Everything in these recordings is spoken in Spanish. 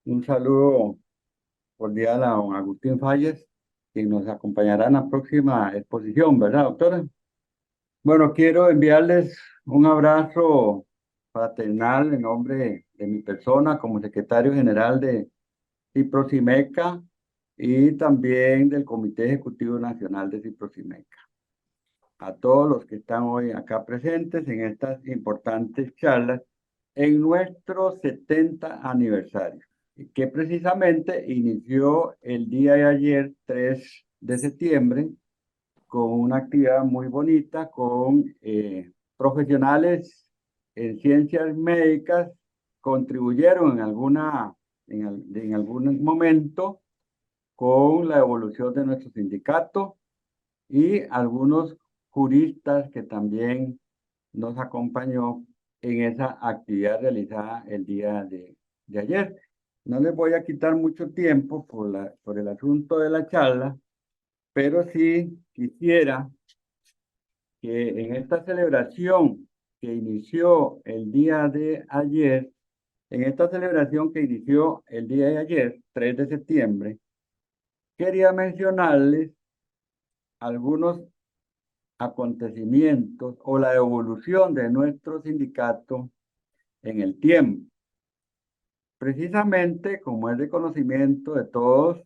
Un saludo cordial a don Agustín Falles, quien nos acompañará en la próxima exposición, ¿verdad, doctora? Bueno, quiero enviarles un abrazo fraternal en nombre de mi persona como secretario general de Ciprosimeca y también del Comité Ejecutivo Nacional de Ciprosimeca. A todos los que están hoy acá presentes en estas importantes charlas en nuestro 70 aniversario, que precisamente inició el día de ayer, 3 de septiembre, con una actividad muy bonita con profesionales en ciencias médicas, contribuyeron en algún momento con la evolución de nuestro sindicato y algunos juristas que también nos acompañó en esa actividad realizada el día de ayer. No les voy a quitar mucho tiempo por el asunto de la charla, pero sí quisiera que en esta celebración que inició el día de ayer, en esta celebración que inició el día de ayer, 3 de septiembre, quería mencionarles algunos acontecimientos o la evolución de nuestro sindicato en el tiempo. Precisamente, como es de conocimiento de todos,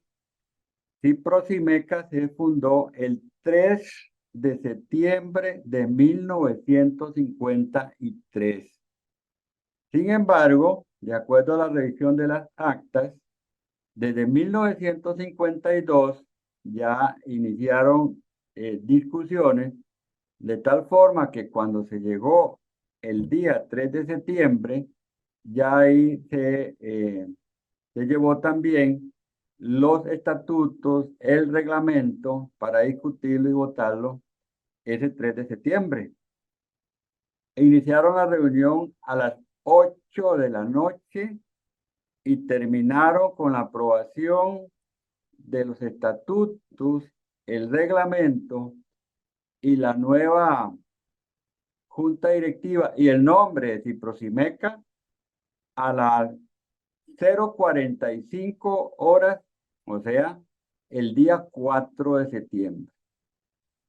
Ciprosimeca se fundó el 3 de septiembre de 1953. Sin embargo, de acuerdo a la revisión de las actas, desde 1952 ya iniciaron discusiones de tal forma que cuando se llegó el día 3 de septiembre, ya ahí se llevó también los estatutos, el reglamento para discutirlo y votarlo ese 3 de septiembre. Iniciaron la reunión a las 8 de la noche y terminaron con la aprobación de los estatutos, el reglamento y la nueva junta directiva y el nombre de Ciprosimeca a las 0:45 horas, o sea, el día 4 de septiembre.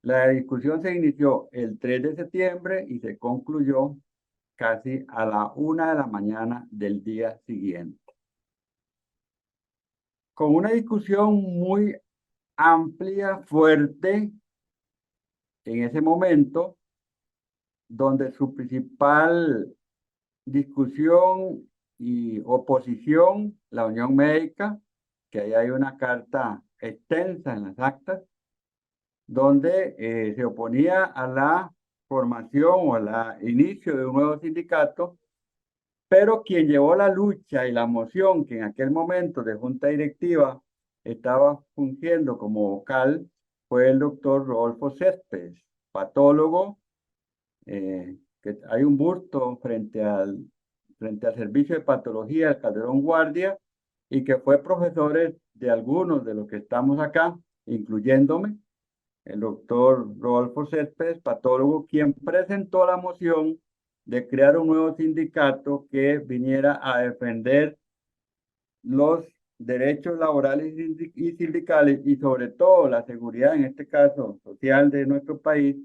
La discusión se inició el 3 de septiembre y se concluyó casi a la 1 de la mañana del día siguiente. Con una discusión muy amplia, fuerte, en ese momento, donde su principal discusión y oposición, la Unión Médica, que ahí hay una carta extensa en las actas, donde se oponía a la formación o al inicio de un nuevo sindicato, pero quien llevó la lucha y la moción que en aquel momento de junta directiva estaba fungiendo como vocal fue el doctor Rodolfo Céspedes, patólogo, que hay un busto frente al servicio de patología del Calderón Guardia y que fue profesor de algunos de los que estamos acá, incluyéndome, el doctor Rodolfo Céspedes, patólogo, quien presentó la moción de crear un nuevo sindicato que viniera a defender los derechos laborales y sindicales y sobre todo la seguridad, en este caso social de nuestro país,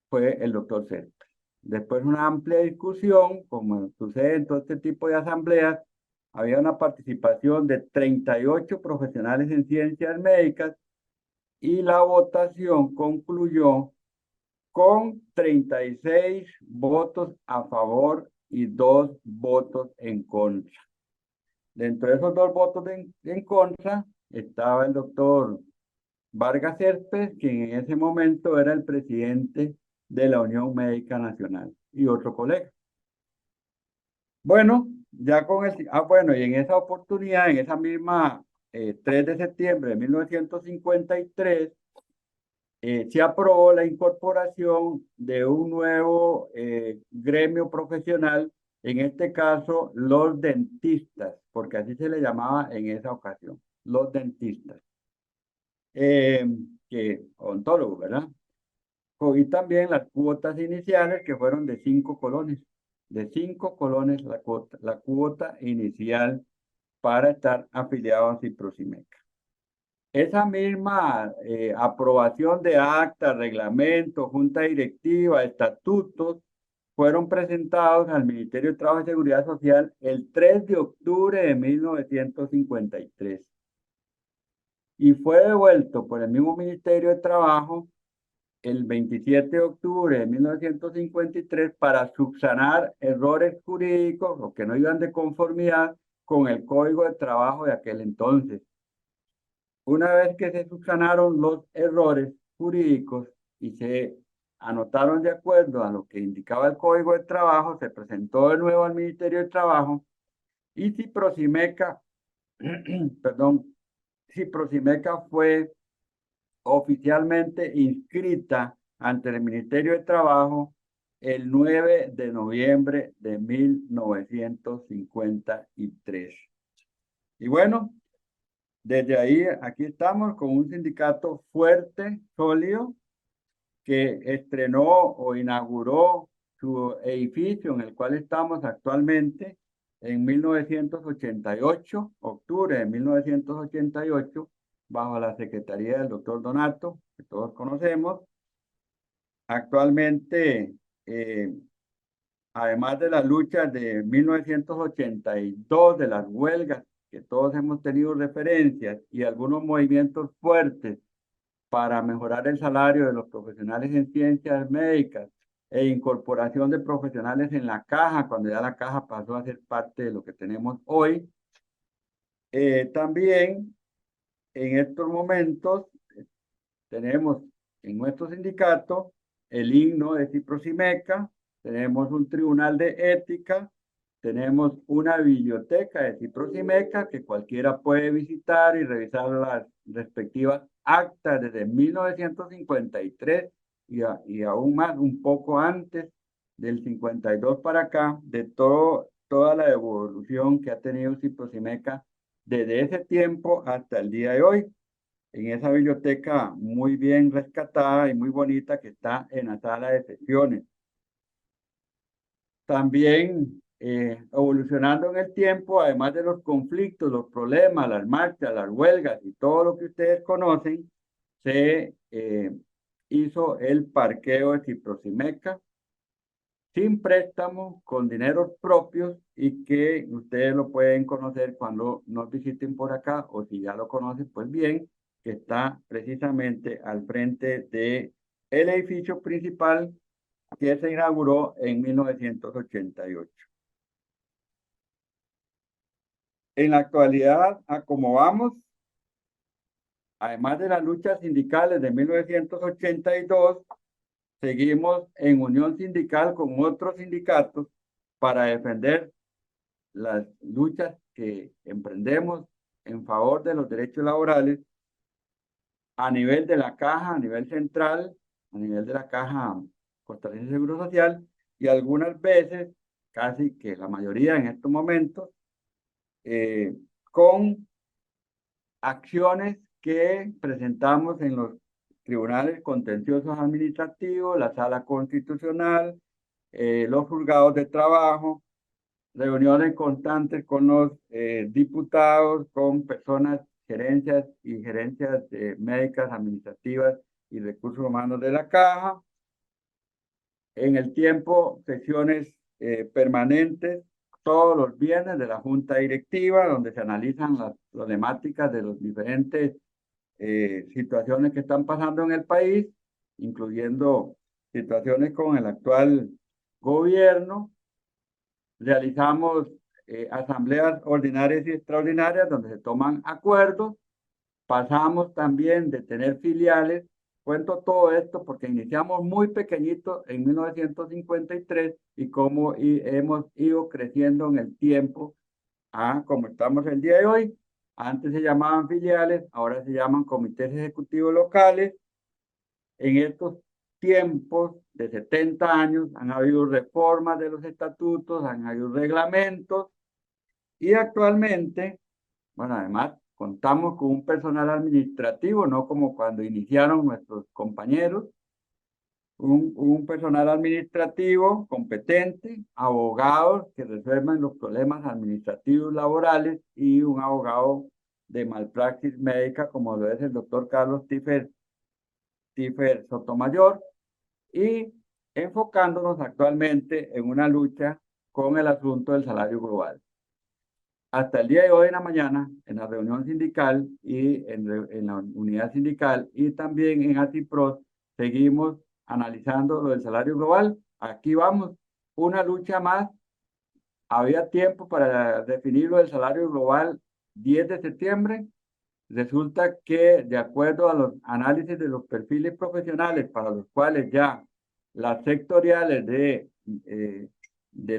fue el doctor Céspedes. Después de una amplia discusión, como sucede en todo este tipo de asambleas, había una participación de 38 profesionales en ciencias médicas y la votación concluyó con 36 votos a favor y 2 votos en contra. Dentro de esos 2 votos en contra estaba el doctor Vargas Céspedes, quien en ese momento era el presidente de la Unión Médica Nacional, y otro colega. Bueno, bueno, y en esa oportunidad, en esa misma 3 de septiembre de 1953, se aprobó la incorporación de un nuevo gremio profesional, en este caso los dentistas, porque así se le llamaba en esa ocasión, los dentistas, eh, odontólogos, ¿verdad? Y también las cuotas iniciales que fueron de 5 colones la cuota inicial para estar afiliados a Ciprosimeca. Esa misma aprobación de actas, reglamentos, junta directiva, estatutos, fueron presentados al Ministerio de Trabajo y Seguridad Social el 3 de octubre de 1953 y fue devuelto por el mismo Ministerio de Trabajo el 27 de octubre de 1953 para subsanar errores jurídicos o que no iban de conformidad con el Código de Trabajo de aquel entonces. Una vez que se subsanaron los errores jurídicos y se anotaron de acuerdo a lo que indicaba el Código de Trabajo, se presentó de nuevo al Ministerio de Trabajo y Ciprosimeca, perdón, Ciprosimeca fue oficialmente inscrita ante el Ministerio de Trabajo el 9 de noviembre de 1953. Y bueno, desde ahí, aquí estamos con un sindicato fuerte, sólido, que estrenó o inauguró su edificio en el cual estamos actualmente en 1988, octubre de 1988, bajo la secretaría del doctor Donato, que todos conocemos. Actualmente, además de las luchas de 1982, de las huelgas, que todos hemos tenido referencias, y algunos movimientos fuertes para mejorar el salario de los profesionales en ciencias médicas e incorporación de profesionales en la caja, cuando ya la caja pasó a ser parte de lo que tenemos hoy. También en estos momentos tenemos en nuestro sindicato el himno de Ciprosimeca, tenemos un tribunal de ética, tenemos una biblioteca de Ciprosimeca que cualquiera puede visitar y revisar las respectivas actas desde 1953 y aún más, un poco antes del 52 para acá, de toda la evolución que ha tenido Ciprosimeca desde ese tiempo hasta el día de hoy, en esa biblioteca muy bien rescatada y muy bonita que está en la sala de sesiones. También evolucionando en el tiempo, además de los conflictos, los problemas, las marchas, las huelgas y todo lo que ustedes conocen, se hizo el parqueo de Ciprosimeca sin préstamo, con dineros propios y que ustedes lo pueden conocer cuando nos visiten por acá o si ya lo conocen, pues bien, que está precisamente al frente de el edificio principal que se inauguró en 1988. En la actualidad, a como vamos, además de las luchas sindicales de 1982, seguimos en unión sindical con otros sindicatos para defender las luchas que emprendemos en favor de los derechos laborales a nivel de la caja, a nivel central, a nivel de la caja costarricense de Seguro Social y algunas veces, casi que la mayoría en estos momentos, con acciones que presentamos en los tribunales contenciosos administrativos, la sala constitucional, los juzgados de trabajo, reuniones constantes con los diputados, con personas, gerencias y gerencias médicas, administrativas y recursos humanos de la caja. En el tiempo, sesiones permanentes todos los viernes de la junta directiva, donde se analizan las problemáticas de los diferentes situaciones que están pasando en el país, incluyendo situaciones con el actual gobierno. Realizamos asambleas ordinarias y extraordinarias donde se toman acuerdos. Pasamos también de tener filiales. Cuento todo esto porque iniciamos muy pequeñito en 1953 y cómo hemos ido creciendo en el tiempo a como estamos el día de hoy. Antes se llamaban filiales, ahora se llaman comités ejecutivos locales. En estos tiempos de 70 años han habido reformas de los estatutos, han habido reglamentos y actualmente, bueno, además contamos con un personal administrativo, no como cuando iniciaron nuestros compañeros, un personal administrativo competente, abogados que resuelvan los problemas administrativos laborales y un abogado de malpraxis médica como lo es el doctor Carlos Tiffer Sotomayor, y enfocándonos actualmente en una lucha con el asunto del salario global. Hasta el día de hoy en la mañana, en la reunión sindical y en la unidad sindical y también en ATIPROS, seguimos analizando lo del salario global. Aquí vamos, una lucha más. Había tiempo para definir lo del salario global 10 de septiembre. Resulta que, de acuerdo a los análisis de los perfiles profesionales para los cuales ya las sectoriales de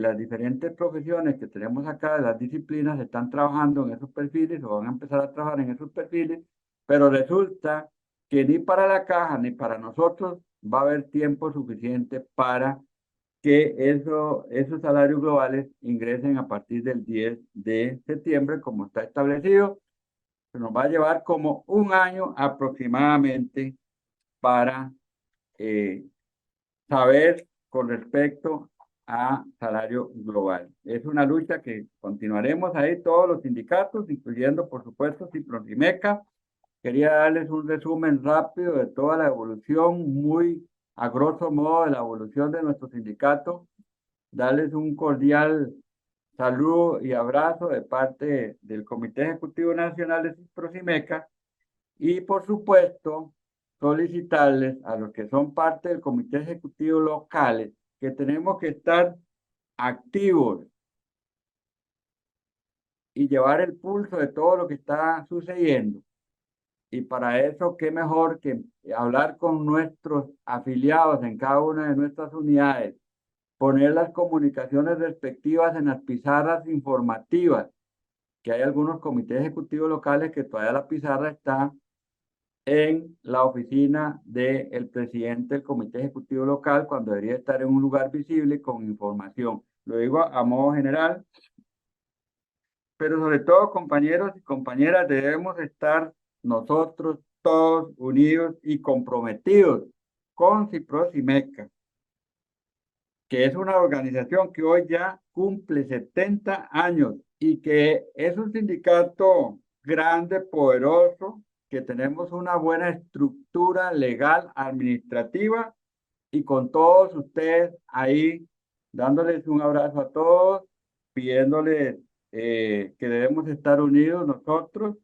las diferentes profesiones que tenemos acá, de las disciplinas, están trabajando en esos perfiles o van a empezar a trabajar en esos perfiles, pero resulta que ni para la caja ni para nosotros va a haber tiempo suficiente para que esos salarios globales ingresen a partir del 10 de septiembre, como está establecido. Se nos va a llevar como un año aproximadamente para saber con respecto a salario global. Es una lucha que continuaremos ahí todos los sindicatos, incluyendo por supuesto Ciprosimeca. Quería darles un resumen rápido de toda la evolución, muy a grosso modo de la evolución de nuestro sindicato, darles un cordial saludo y abrazo de parte del Comité Ejecutivo Nacional de Ciprosimeca y por supuesto solicitarles a los que son parte del Comité Ejecutivo locales que tenemos que estar activos y llevar el pulso de todo lo que está sucediendo. Y para eso, qué mejor que hablar con nuestros afiliados en cada una de nuestras unidades, poner las comunicaciones respectivas en las pizarras informativas, que hay algunos comités ejecutivos locales que todavía la pizarra está en la oficina del presidente del comité ejecutivo local, cuando debería estar en un lugar visible con información. Lo digo a modo general, pero sobre todo, compañeros y compañeras, debemos estar nosotros todos unidos y comprometidos con Ciprosimeca, que es una organización que hoy ya cumple 70 años y que es un sindicato grande, poderoso, que tenemos una buena estructura legal, administrativa, y con todos ustedes ahí, dándoles un abrazo a todos, pidiéndoles que debemos estar unidos nosotros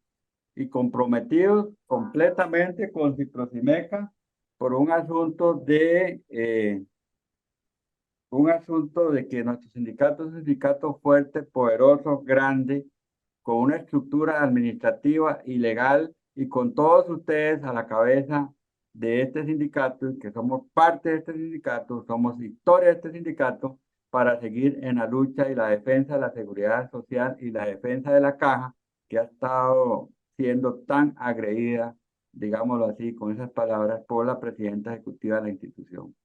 y comprometidos completamente con Ciprosimeca por un asunto de que nuestro sindicato es un sindicato fuerte, poderoso, grande, con una estructura administrativa y legal y con todos ustedes a la cabeza de este sindicato y que somos parte de este sindicato, somos historia de este sindicato para seguir en la lucha y la defensa de la seguridad social y la defensa de la caja que ha estado siendo tan agredida, digámoslo así, con esas palabras, por la presidenta ejecutiva de la institución.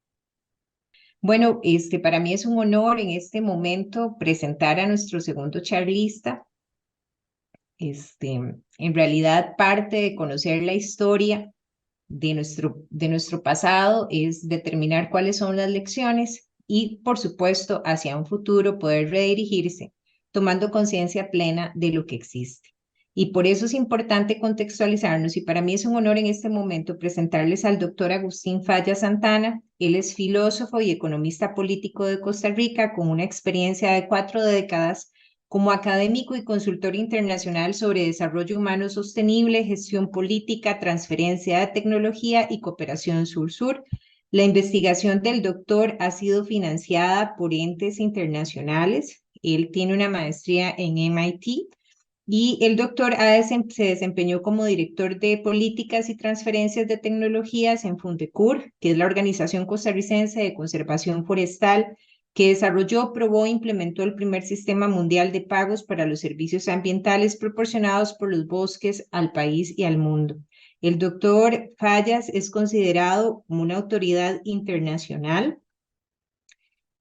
Bueno, para mí es un honor en este momento presentar a nuestro segundo charlista. En realidad, parte de conocer la historia de nuestro pasado es determinar cuáles son las lecciones y, por supuesto, hacia un futuro poder redirigirse, tomando conciencia plena de lo que existe. Y por eso es importante contextualizarnos y para mí es un honor en este momento presentarles al doctor Agustín Falla Santana. Él es filósofo y economista político de Costa Rica con una experiencia de 4 décadas como académico y consultor internacional sobre desarrollo humano sostenible, gestión política, transferencia de tecnología y cooperación sur-sur. La investigación del doctor ha sido financiada por entes internacionales. Él tiene una maestría en MIT y el doctor se desempeñó como director de políticas y transferencias de tecnologías en Fundecur, que es la Organización Costarricense de Conservación Forestal, que desarrolló, probó e implementó el primer sistema mundial de pagos para los servicios ambientales proporcionados por los bosques al país y al mundo. El doctor Fallas es considerado como una autoridad internacional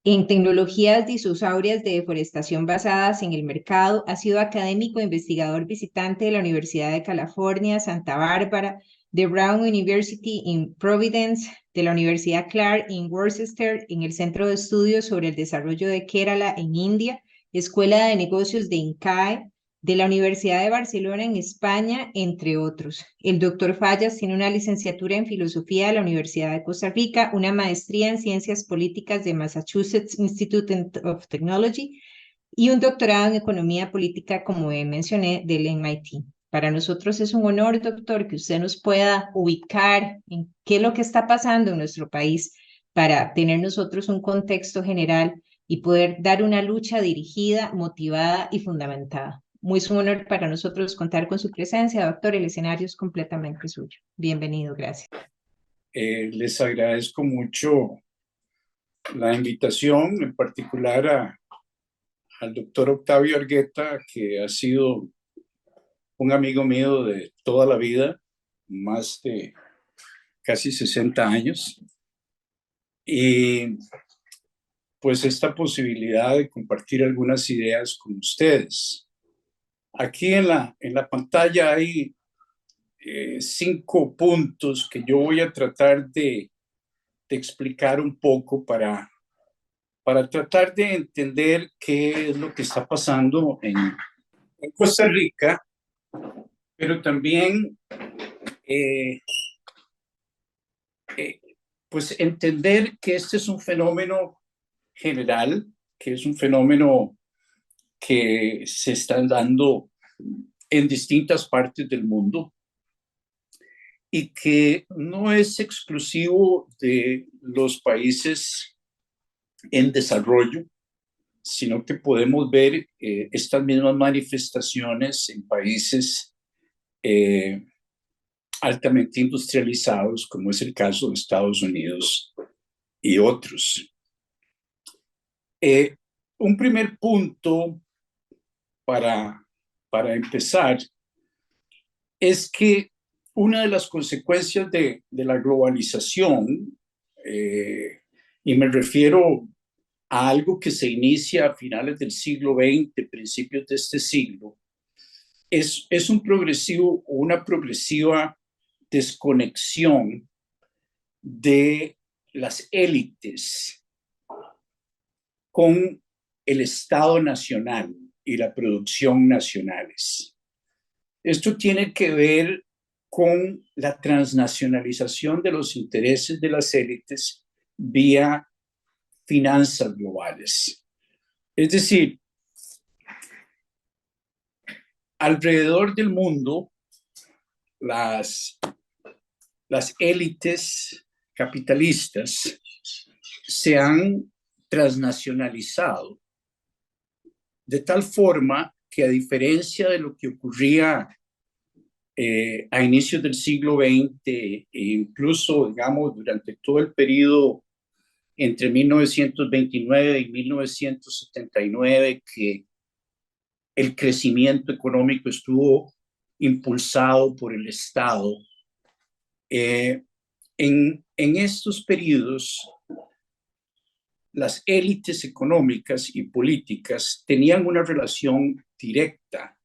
en tecnologías disuasorias de deforestación basadas en el mercado. Ha sido académico e investigador visitante de la Universidad de California, Santa Bárbara, de Brown University en Providence, de la Universidad Clark en Worcester, en el Centro de Estudios sobre el Desarrollo de Kerala en India, Escuela de Negocios de INCAE, de la Universidad de Barcelona en España, entre otros. El doctor Fallas tiene una licenciatura en Filosofía de la Universidad de Costa Rica, una maestría en Ciencias Políticas de Massachusetts Institute of Technology y un doctorado en Economía Política, como mencioné, del MIT. Para nosotros es un honor, doctor, que usted nos pueda ubicar en qué es lo que está pasando en nuestro país para tener nosotros un contexto general y poder dar una lucha dirigida, motivada y fundamentada. Muy es un honor para nosotros contar con su presencia, doctor. El escenario es completamente suyo. Bienvenido, gracias. Les agradezco mucho la invitación, en particular al doctor Octavio Argueta, que ha sido un amigo mío de toda la vida, más de casi 60 años. Y pues esta posibilidad de compartir algunas ideas con ustedes. Aquí en la pantalla hay 5 puntos que yo voy a tratar de explicar un poco para tratar de entender qué es lo que está pasando en Costa Rica, pero también pues entender que este es un fenómeno general, que es un fenómeno que se está dando en distintas partes del mundo y que no es exclusivo de los países en desarrollo, sino que podemos ver estas mismas manifestaciones en países altamente industrializados, como es el caso de Estados Unidos y otros. Un primer punto para empezar es que una de las consecuencias de la globalización, y me refiero a algo que se inicia a finales del siglo XX, principios de este siglo, es una progresiva desconexión de las élites con el Estado nacional y la producción nacionales. Esto tiene que ver con la transnacionalización de los intereses de las élites vía finanzas globales. Es decir, alrededor del mundo, las élites capitalistas se han transnacionalizado de tal forma que, a diferencia de lo que ocurría a inicios del siglo XX e incluso, digamos, durante todo el periodo entre 1929 y 1979, que el crecimiento económico estuvo impulsado por el Estado, en estos periodos las élites económicas y políticas tenían una relación directa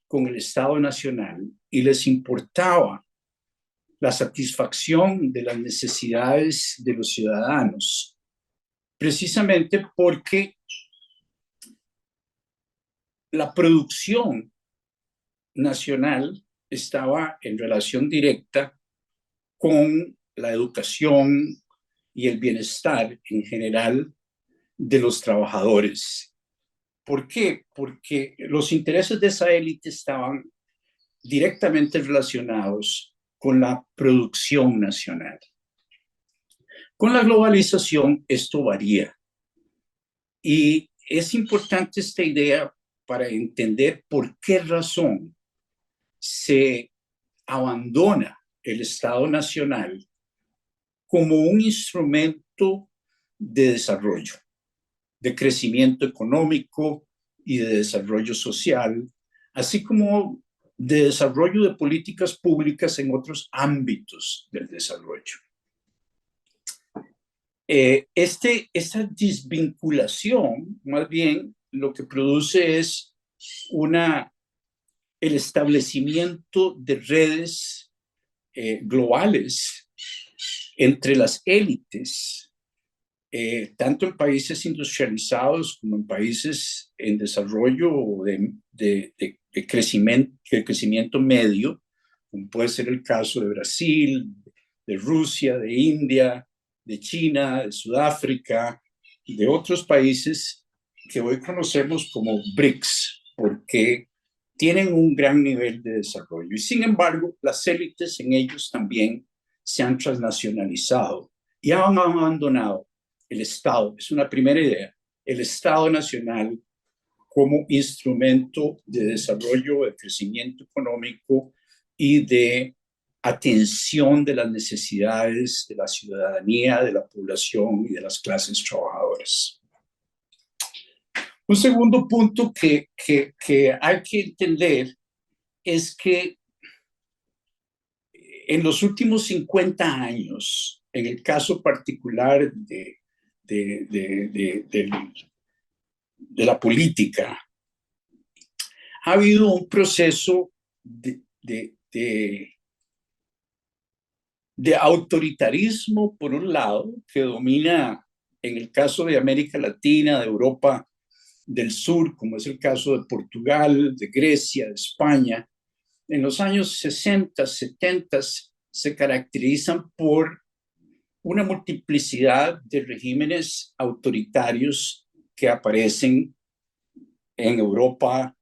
con el Estado nacional y les importaba la satisfacción de las necesidades de los ciudadanos, precisamente porque la producción nacional estaba en relación directa con la educación y el bienestar en general de los trabajadores. ¿Por qué? Porque los intereses de esa élite estaban directamente relacionados con la producción nacional. Con la globalización esto varía. Y es importante esta idea para entender por qué razón se abandona el Estado nacional como un instrumento de desarrollo, de crecimiento económico y de desarrollo social, así como de desarrollo de políticas públicas en otros ámbitos del desarrollo. Esta desvinculación, más bien, lo que produce es el establecimiento de redes globales entre las élites, tanto en países industrializados como en países en desarrollo de crecimiento medio, como puede ser el caso de Brasil, de Rusia, de India, de China, de Sudáfrica y de otros países que hoy conocemos como BRICS, porque tienen un gran nivel de desarrollo. Y sin embargo, las élites en ellos también se han transnacionalizado y han abandonado el Estado. Es una primera idea, el Estado nacional como instrumento de desarrollo, de crecimiento económico y de atención de las necesidades de la ciudadanía, de la población y de las clases trabajadoras. Un segundo punto que hay que entender es que en los últimos 50 años, en el caso particular de la política, ha habido un proceso de autoritarismo, por un lado, que domina en el caso de América Latina, de Europa del Sur, como es el caso de Portugal, de Grecia, de España. En los años 60, 70 se caracterizan por una multiplicidad de regímenes autoritarios que aparecen en Europa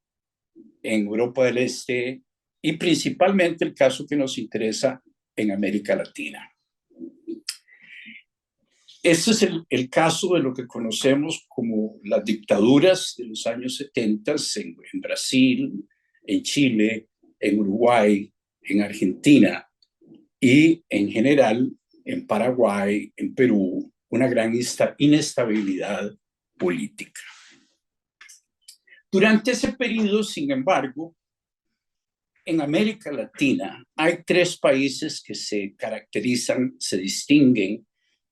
del Este y principalmente el caso que nos interesa en América Latina. Este es el caso de lo que conocemos como las dictaduras de los años 70 en Brasil, en Chile, en Uruguay, en Argentina y en general en Paraguay, en Perú, una gran inestabilidad política. Durante ese periodo, sin embargo, en América Latina hay 3 países que se caracterizan, se distinguen,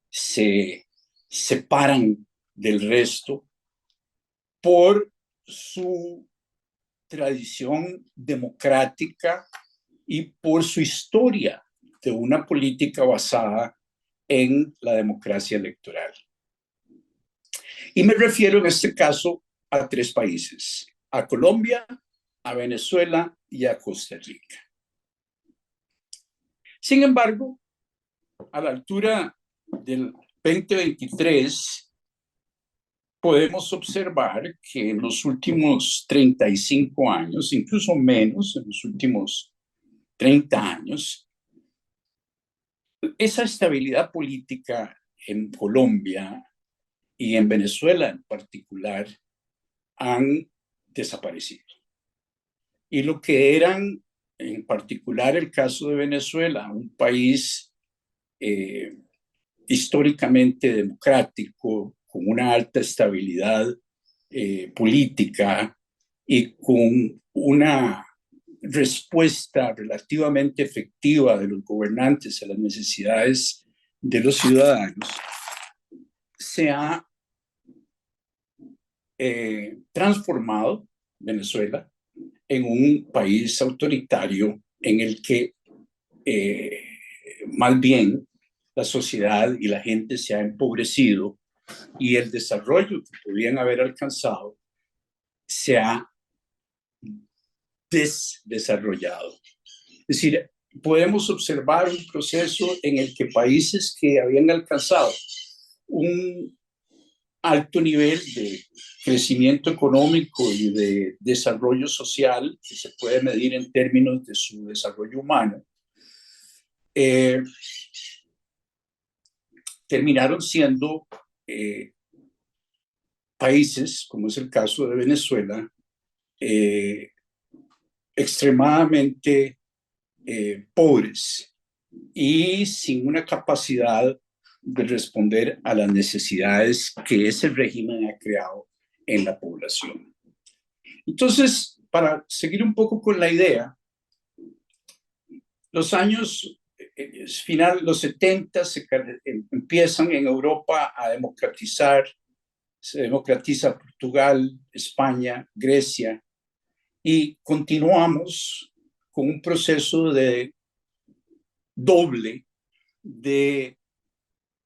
se separan del resto por su tradición democrática y por su historia de una política basada en la democracia electoral. Y me refiero en este caso a 3 países, a Colombia, a Venezuela y a Costa Rica. Sin embargo, a la altura del 2023, podemos observar que en los últimos 35 años, incluso menos, en los últimos 30 años, esa estabilidad política en Colombia y en Venezuela en particular han desaparecido. Y lo que eran, en particular el caso de Venezuela, un país históricamente democrático, con una alta estabilidad política y con una respuesta relativamente efectiva de los gobernantes a las necesidades de los ciudadanos, se ha transformado Venezuela en un país autoritario en el que más bien la sociedad y la gente se ha empobrecido y el desarrollo que podían haber alcanzado se ha desdesarrollado. Es decir, podemos observar un proceso en el que países que habían alcanzado un alto nivel de crecimiento económico y de desarrollo social, que se puede medir en términos de su desarrollo humano, terminaron siendo países, como es el caso de Venezuela, extremadamente pobres y sin una capacidad de responder a las necesidades que ese régimen ha creado en la población. Entonces, para seguir un poco con la idea, los años los 70 empiezan en Europa a democratizar, se democratiza Portugal, España, Grecia, y continuamos con un proceso de doble de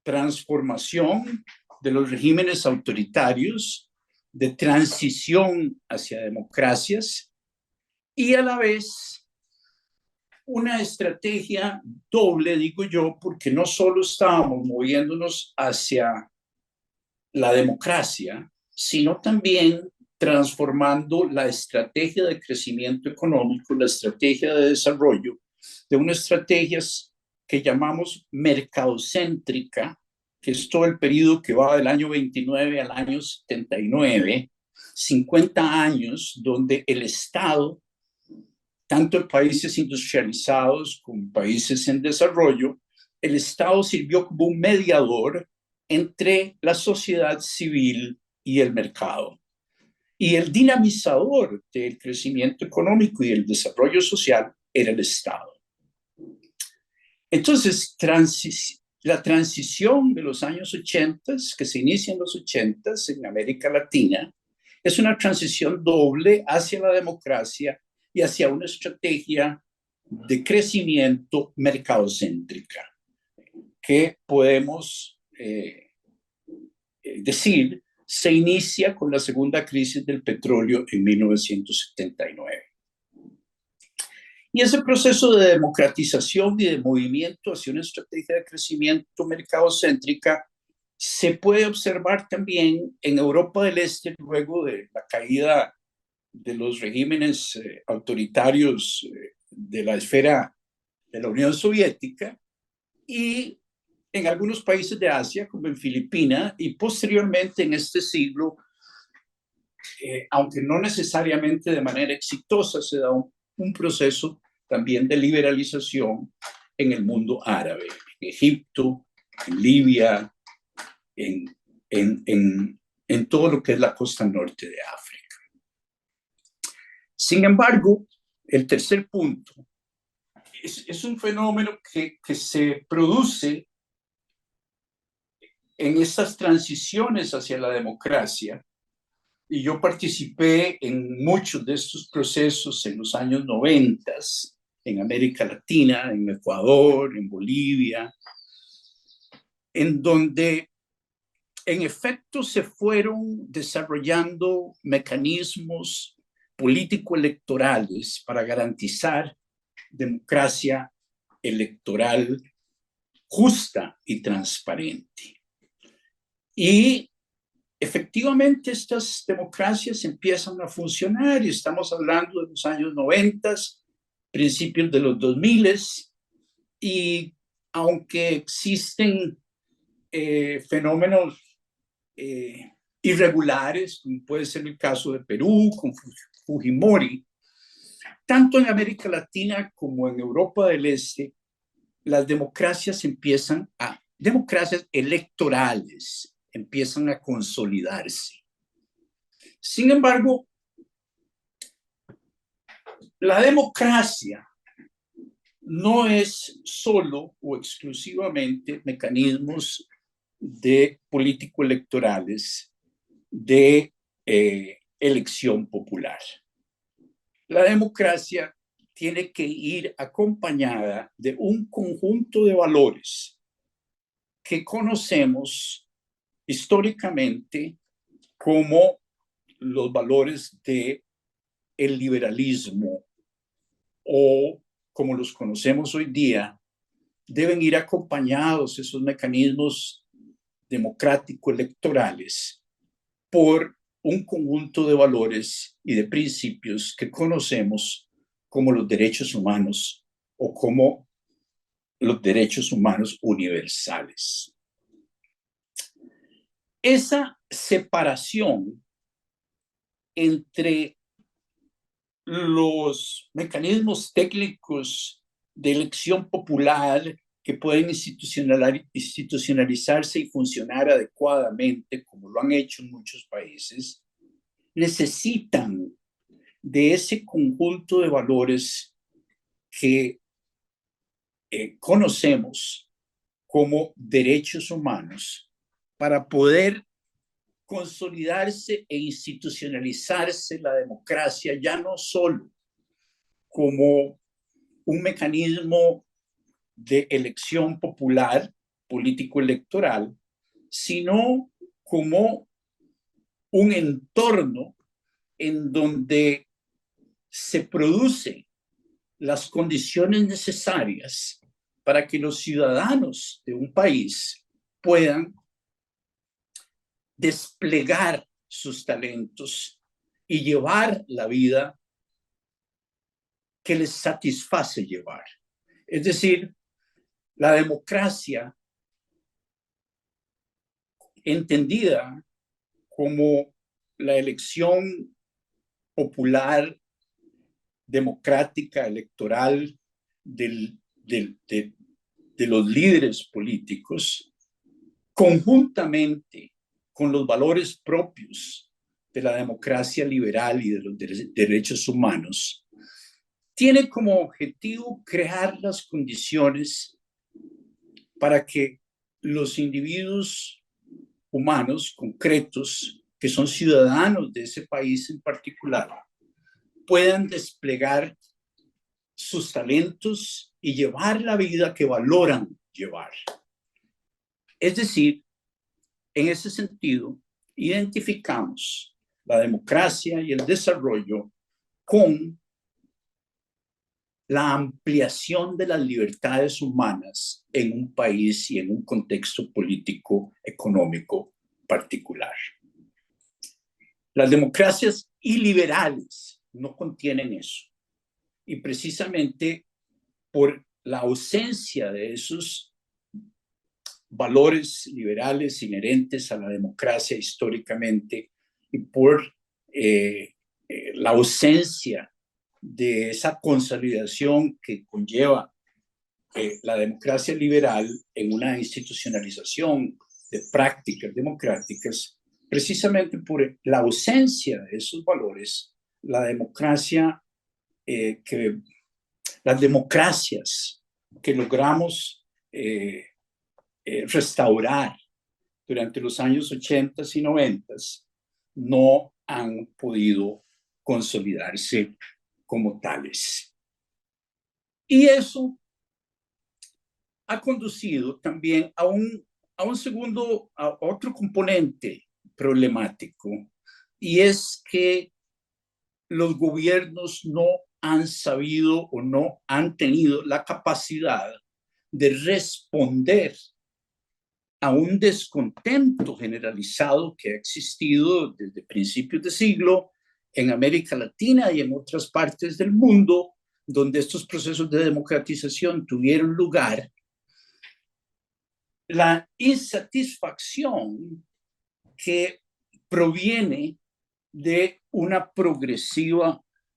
transformación de los regímenes autoritarios, de transición hacia democracias y a la vez una estrategia doble, digo yo, porque no solo estábamos moviéndonos hacia la democracia, sino también transformando la estrategia de crecimiento económico, la estrategia de desarrollo, de unas estrategias que llamamos mercadocéntrica, que es todo el periodo que va del año 29 al año 79, 50 años donde el Estado, tanto en países industrializados como en países en desarrollo, el Estado sirvió como un mediador entre la sociedad civil y el mercado. Y el dinamizador del crecimiento económico y el desarrollo social era el Estado. Entonces, la transición de los años 80, que se inicia en los 80 en América Latina, es una transición doble hacia la democracia y hacia una estrategia de crecimiento mercadocéntrica, que podemos decir se inicia con la segunda crisis del petróleo en 1979. Y ese proceso de democratización y de movimiento hacia una estrategia de crecimiento mercadocéntrica se puede observar también en Europa del Este luego de la caída de los regímenes autoritarios de la esfera de la Unión Soviética y en algunos países de Asia, como en Filipinas, y posteriormente en este siglo, aunque no necesariamente de manera exitosa, se da un proceso también de liberalización en el mundo árabe, en Egipto, en Libia, en todo lo que es la costa norte de África. Sin embargo, el tercer punto es un fenómeno que se produce en estas transiciones hacia la democracia, y yo participé en muchos de estos procesos en los años 90, en América Latina, en Ecuador, en Bolivia, en donde en efecto se fueron desarrollando mecanismos político-electorales para garantizar democracia electoral justa y transparente. Y efectivamente estas democracias empiezan a funcionar y estamos hablando de los años 90, principios de los 2000, y aunque existen fenómenos irregulares, como puede ser el caso de Perú con Fujimori, tanto en América Latina como en Europa del Este, las democracias democracias electorales empiezan a consolidarse. Sin embargo, la democracia no es solo o exclusivamente mecanismos de político-electorales de elección popular. La democracia tiene que ir acompañada de un conjunto de valores que conocemos históricamente como los valores del liberalismo, o como los conocemos hoy día, deben ir acompañados esos mecanismos democrático-electorales por un conjunto de valores y de principios que conocemos como los derechos humanos o como los derechos humanos universales. Esa separación entre los mecanismos técnicos de elección popular que pueden institucionalizarse y funcionar adecuadamente, como lo han hecho en muchos países, necesitan de ese conjunto de valores que conocemos como derechos humanos para poder consolidarse e institucionalizarse la democracia, ya no solo como un mecanismo de elección popular, político-electoral, sino como un entorno en donde se producen las condiciones necesarias para que los ciudadanos de un país puedan desplegar sus talentos y llevar la vida que les satisface llevar. Es decir, la democracia entendida como la elección popular, democrática, electoral de los líderes políticos, conjuntamente con los valores propios de la democracia liberal y de los derechos humanos, tiene como objetivo crear las condiciones para que los individuos humanos concretos, que son ciudadanos de ese país en particular, puedan desplegar sus talentos y llevar la vida que valoran llevar. Es decir, en ese sentido, identificamos la democracia y el desarrollo con la ampliación de las libertades humanas en un país y en un contexto político, económico particular. Las democracias iliberales no contienen eso. Y precisamente por la ausencia de esos valores liberales inherentes a la democracia históricamente y por la ausencia de esa consolidación que conlleva la democracia liberal en una institucionalización de prácticas democráticas, precisamente por la ausencia de esos valores, la democracia las democracias que logramos restaurar durante los años 80 y 90 no han podido consolidarse como tales. Y eso ha conducido también a otro componente problemático, y es que los gobiernos no han sabido o no han tenido la capacidad de responder a un descontento generalizado que ha existido desde principios de siglo en América Latina y en otras partes del mundo, donde estos procesos de democratización tuvieron lugar. La insatisfacción que proviene de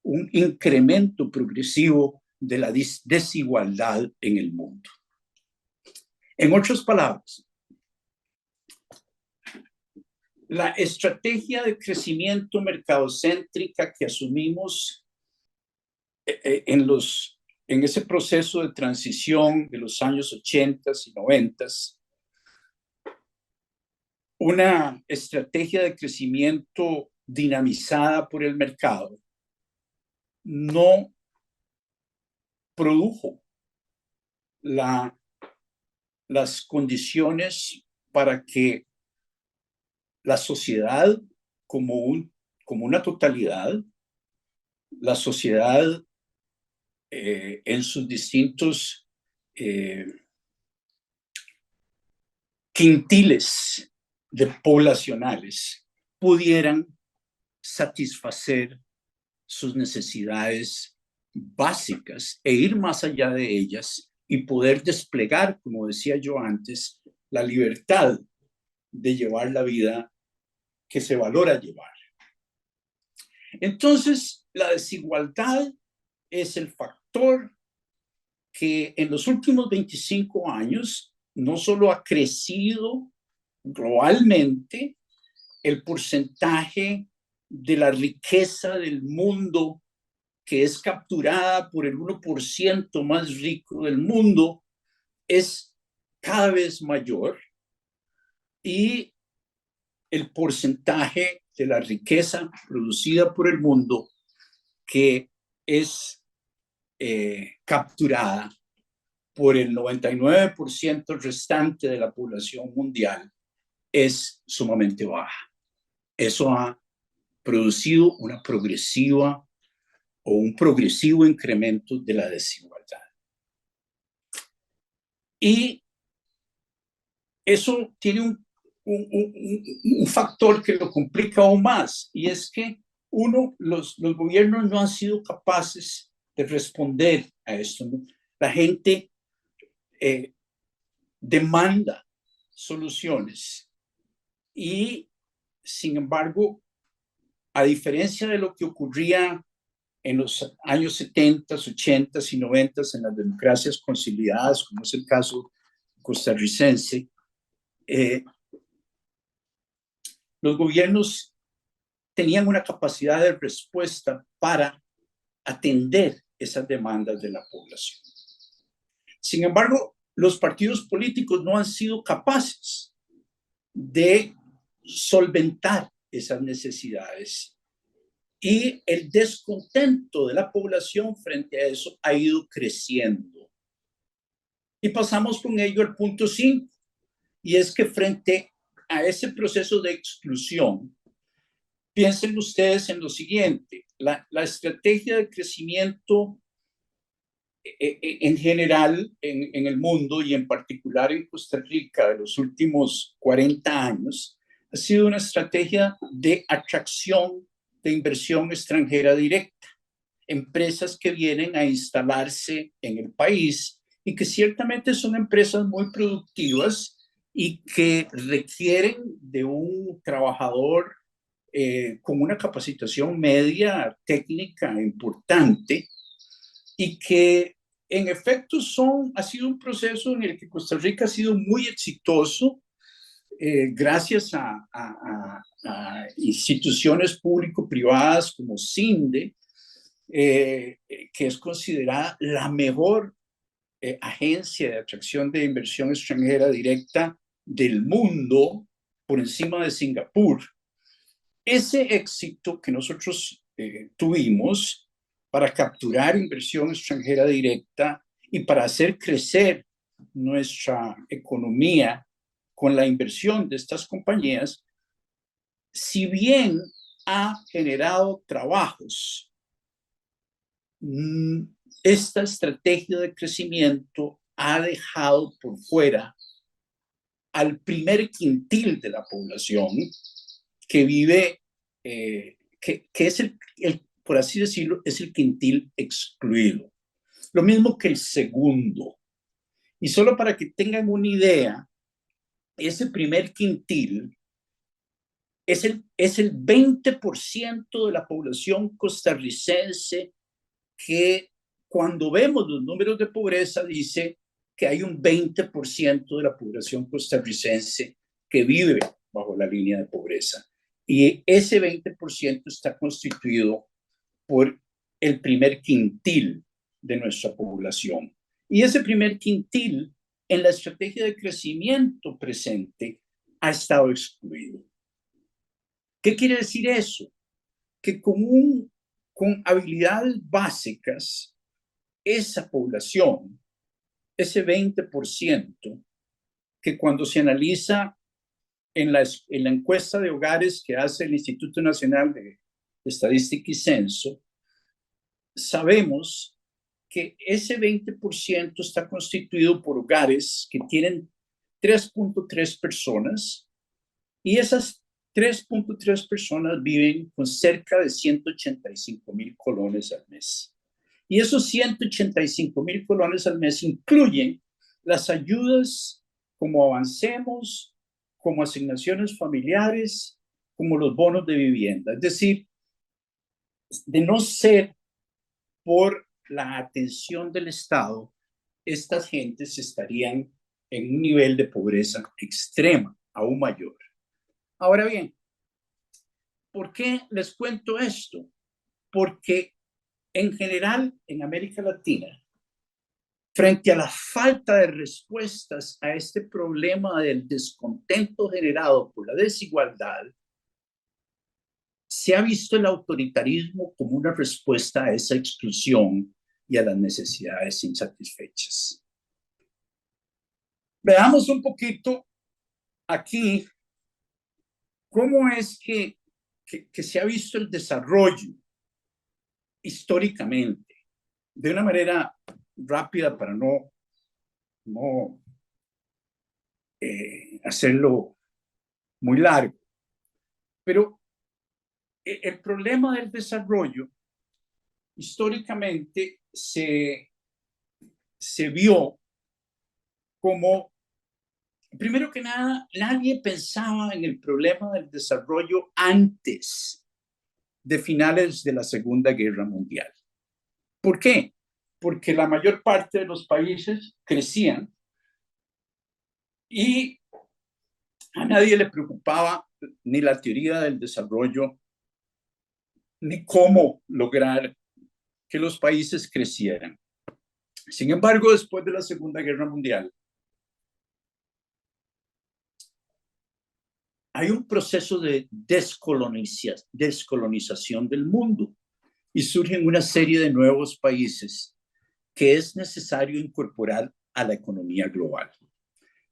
un incremento progresivo de la desigualdad en el mundo. En otras palabras, la estrategia de crecimiento mercadocéntrica que asumimos en ese proceso de transición de los años 80 y 90, una estrategia de crecimiento dinamizada por el mercado, no produjo las condiciones para que la sociedad como una totalidad, la sociedad en sus distintos quintiles poblacionales pudieran satisfacer sus necesidades básicas e ir más allá de ellas y poder desplegar, como decía yo antes, la libertad de llevar la vida que se valora llevar. Entonces, la desigualdad es el factor que en los últimos 25 años no solo ha crecido globalmente el porcentaje de la riqueza del mundo que es capturada por el 1% más rico del mundo, es cada vez mayor, y el porcentaje de la riqueza producida por el mundo que es capturada por el 99% restante de la población mundial es sumamente baja. Eso ha producido una progresiva o un progresivo incremento de la desigualdad. Y eso tiene un factor que lo complica aún más, y es que los gobiernos no han sido capaces de responder a esto. La gente demanda soluciones y, sin embargo, a diferencia de lo que ocurría en los años 70, 80 y 90 en las democracias consolidadas, como es el caso costarricense, los gobiernos tenían una capacidad de respuesta para atender esas demandas de la población. Sin embargo, los partidos políticos no han sido capaces de solventar esas necesidades, y el descontento de la población frente a eso ha ido creciendo. Y pasamos con ello al punto 5, y es que frente a ese proceso de exclusión, piensen ustedes en lo siguiente: la estrategia de crecimiento en general en el mundo, y en particular en Costa Rica de los últimos 40 años, ha sido una estrategia de atracción de inversión extranjera directa, empresas que vienen a instalarse en el país y que ciertamente son empresas muy productivas y que requieren de un trabajador con una capacitación media técnica importante, y que en efecto ha sido un proceso en el que Costa Rica ha sido muy exitoso, gracias a instituciones público-privadas como CINDE, que es considerada la mejor agencia de atracción de inversión extranjera directa del mundo, por encima de Singapur. Ese éxito que nosotros tuvimos para capturar inversión extranjera directa y para hacer crecer nuestra economía con la inversión de estas compañías, si bien ha generado trabajos, esta estrategia de crecimiento ha dejado por fuera al primer quintil de la población que vive, que es por así decirlo, es el quintil excluido. Lo mismo que el segundo. Y solo para que tengan una idea, ese primer quintil es el 20% de la población costarricense, que cuando vemos los números de pobreza dice que hay un 20% de la población costarricense que vive bajo la línea de pobreza. Y ese 20% está constituido por el primer quintil de nuestra población. Y ese primer quintil, en la estrategia de crecimiento presente, ha estado excluido. ¿Qué quiere decir eso? Que con habilidades básicas, esa población, ese 20%, que cuando se analiza en la encuesta de hogares que hace el Instituto Nacional de Estadística y Censo, sabemos que ese 20% está constituido por hogares que tienen 3.3 personas, y esas 3.3 personas viven con cerca de 185,000 colones al mes. Y esos 185,000 colones al mes incluyen las ayudas como Avancemos, como asignaciones familiares, como los bonos de vivienda. Es decir, de no ser por la atención del Estado, estas gentes estarían en un nivel de pobreza extrema, aún mayor. Ahora bien, ¿por qué les cuento esto? Porque en general en América Latina, frente a la falta de respuestas a este problema del descontento generado por la desigualdad, se ha visto el autoritarismo como una respuesta a esa exclusión y a las necesidades insatisfechas. Veamos un poquito aquí cómo es que se ha visto el desarrollo históricamente, de una manera rápida para no hacerlo muy largo. Pero el problema del desarrollo históricamente se vio como, primero que nada, nadie pensaba en el problema del desarrollo antes de finales de la Segunda Guerra Mundial. ¿Por qué? Porque la mayor parte de los países crecían y a nadie le preocupaba ni la teoría del desarrollo, ni cómo lograr que los países crecieran. Sin embargo, después de la Segunda Guerra Mundial, hay un proceso de descolonización del mundo y surgen una serie de nuevos países que es necesario incorporar a la economía global.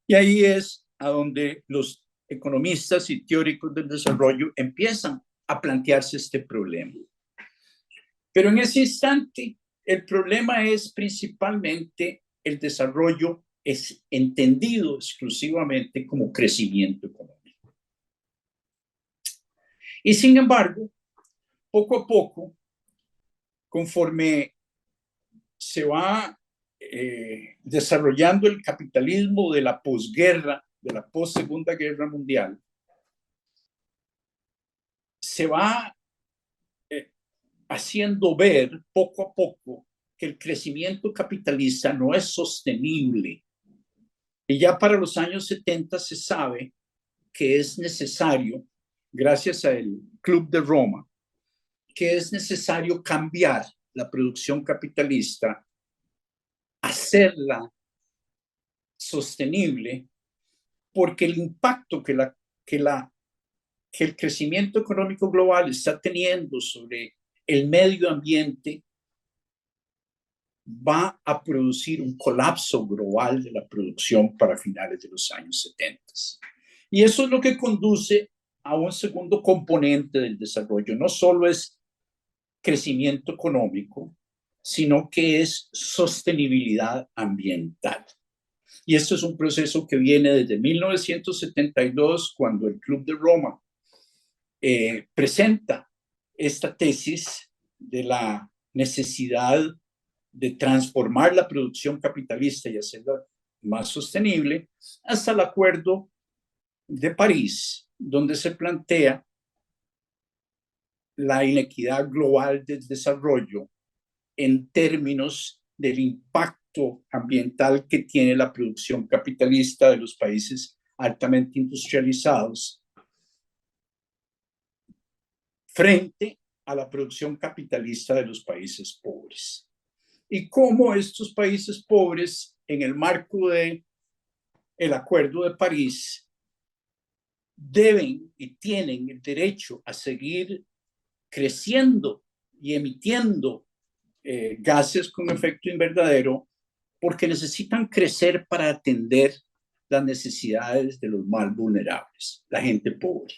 Y ahí es a donde los economistas y teóricos del desarrollo empiezan a plantearse este problema. Pero en ese instante, el problema es principalmente el desarrollo es entendido exclusivamente como crecimiento económico. Y sin embargo, poco a poco, conforme se va desarrollando el capitalismo de la posguerra, de la post-Segunda Guerra Mundial, se va haciendo ver poco a poco que el crecimiento capitalista no es sostenible. Y ya para los años 70 se sabe que es necesario, gracias al Club de Roma, que es necesario cambiar la producción capitalista, hacerla sostenible, porque el impacto que el crecimiento económico global está teniendo sobre el medio ambiente va a producir un colapso global de la producción para finales de los años 70. Y eso es lo que conduce a un segundo componente del desarrollo. No solo es crecimiento económico, sino que es sostenibilidad ambiental. Y esto es un proceso que viene desde 1972, cuando el Club de Roma presenta esta tesis de la necesidad de transformar la producción capitalista y hacerla más sostenible, hasta el Acuerdo de París, donde se plantea la inequidad global del desarrollo en términos del impacto ambiental que tiene la producción capitalista de los países altamente industrializados frente a la producción capitalista de los países pobres. Y cómo estos países pobres, en el marco del Acuerdo de París, deben y tienen el derecho a seguir creciendo y emitiendo gases con efecto invernadero, porque necesitan crecer para atender las necesidades de los más vulnerables, la gente pobre.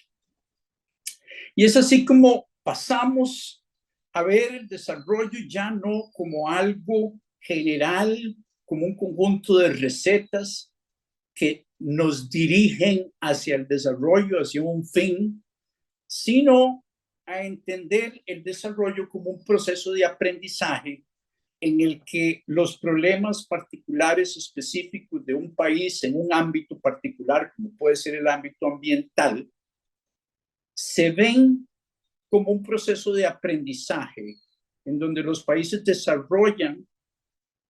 Y es así como pasamos a ver el desarrollo ya no como algo general, como un conjunto de recetas que nos dirigen hacia el desarrollo, hacia un fin, sino a entender el desarrollo como un proceso de aprendizaje en el que los problemas particulares específicos de un país en un ámbito particular, como puede ser el ámbito ambiental, se ven como un proceso de aprendizaje en donde los países desarrollan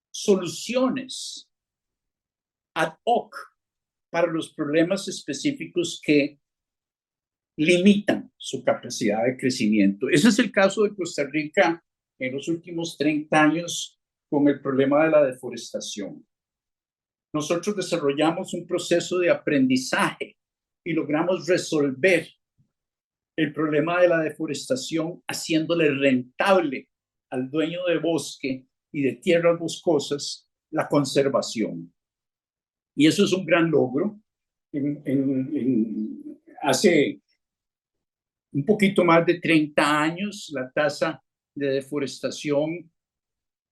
soluciones ad hoc para los problemas específicos que limitan su capacidad de crecimiento. Ese es el caso de Costa Rica en los últimos 30 años con el problema de la deforestación. Nosotros desarrollamos un proceso de aprendizaje y logramos resolver el problema de la deforestación haciéndole rentable al dueño de bosque y de tierras boscosas la conservación. Y eso es un gran logro. Hace un poquito más de 30 años, la tasa de deforestación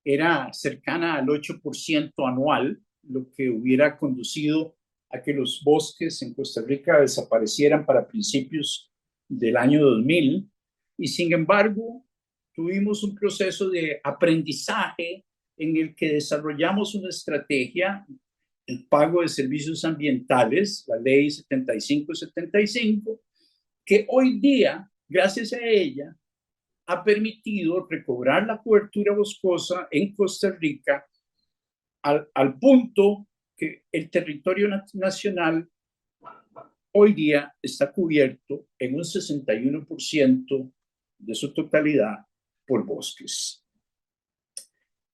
era cercana al 8% anual, lo que hubiera conducido a que los bosques en Costa Rica desaparecieran para principios del año 2000. Y sin embargo, tuvimos un proceso de aprendizaje en el que desarrollamos una estrategia, el pago de servicios ambientales, la ley 7575, que hoy día, gracias a ella, ha permitido recobrar la cobertura boscosa en Costa Rica al punto que el territorio nacional hoy día está cubierto en un 61% de su totalidad por bosques.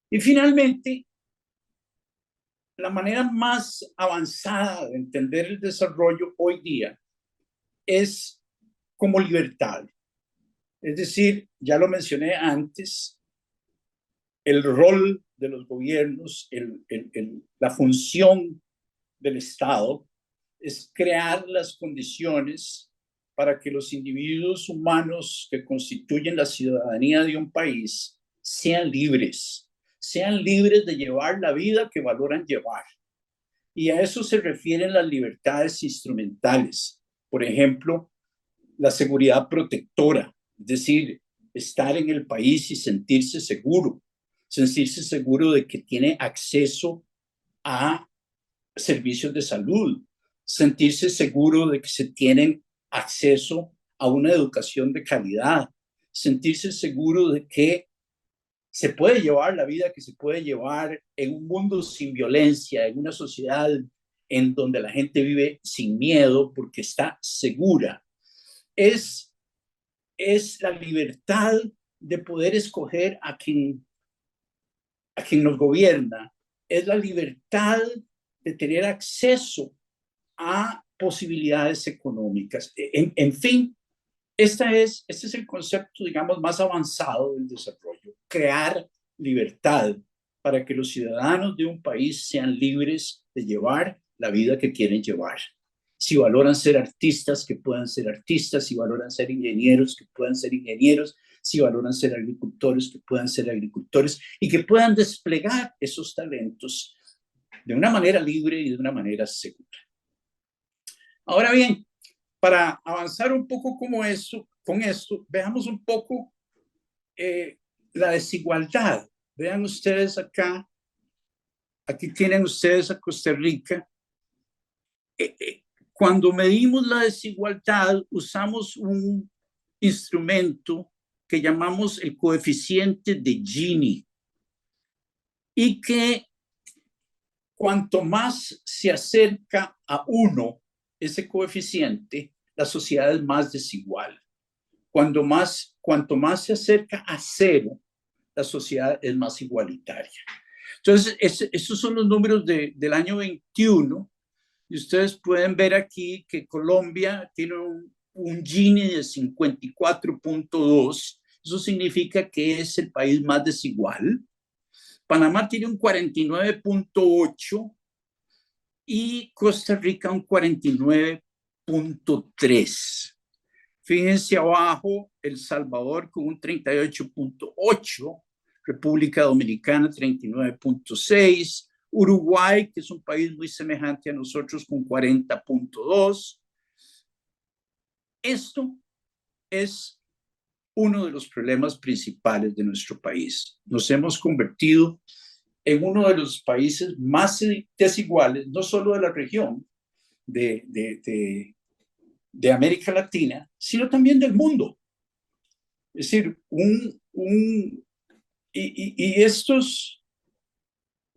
Y finalmente, la manera más avanzada de entender el desarrollo hoy día es como libertad. Es decir, ya lo mencioné antes, el rol de los gobiernos, la función del Estado es crear las condiciones para que los individuos humanos que constituyen la ciudadanía de un país sean libres de llevar la vida que valoran llevar. Y a eso se refieren las libertades instrumentales. Por ejemplo, la seguridad protectora, es decir, estar en el país y sentirse seguro de que tiene acceso a servicios de salud, sentirse seguro de que se tienen acceso a una educación de calidad, sentirse seguro de que se puede llevar la vida que se puede llevar en un mundo sin violencia, en una sociedad en donde la gente vive sin miedo porque está segura. Es la libertad de poder escoger a quien nos gobierna, es la libertad de tener acceso a posibilidades económicas. En fin, este es el concepto, digamos, más avanzado del desarrollo, crear libertad para que los ciudadanos de un país sean libres de llevar la vida que quieren llevar. Si valoran ser artistas, que puedan ser artistas, si valoran ser ingenieros, que puedan ser ingenieros, si valoran ser agricultores, que puedan ser agricultores y que puedan desplegar esos talentos de una manera libre y de una manera segura. Ahora bien, para avanzar un poco con esto, veamos un poco la desigualdad. Vean ustedes acá, aquí tienen ustedes a Costa Rica. Cuando medimos la desigualdad, usamos un instrumento que llamamos el coeficiente de Gini y que cuanto más se acerca a 1 ese coeficiente, la sociedad es más desigual. Cuanto más se acerca a 0, la sociedad es más igualitaria. Entonces, esos son los números del año 21. Y ustedes pueden ver aquí que Colombia tiene un Gini de 54.2. Eso significa que es el país más desigual. Panamá tiene un 49.8 y Costa Rica un 49.3. Fíjense abajo, El Salvador con un 38.8, República Dominicana 39.6, Uruguay, que es un país muy semejante a nosotros, con 40.2. Esto es uno de los problemas principales de nuestro país. Nos hemos convertido en uno de los países más desiguales, no solo de la región de América Latina, sino también del mundo. Es decir, y estos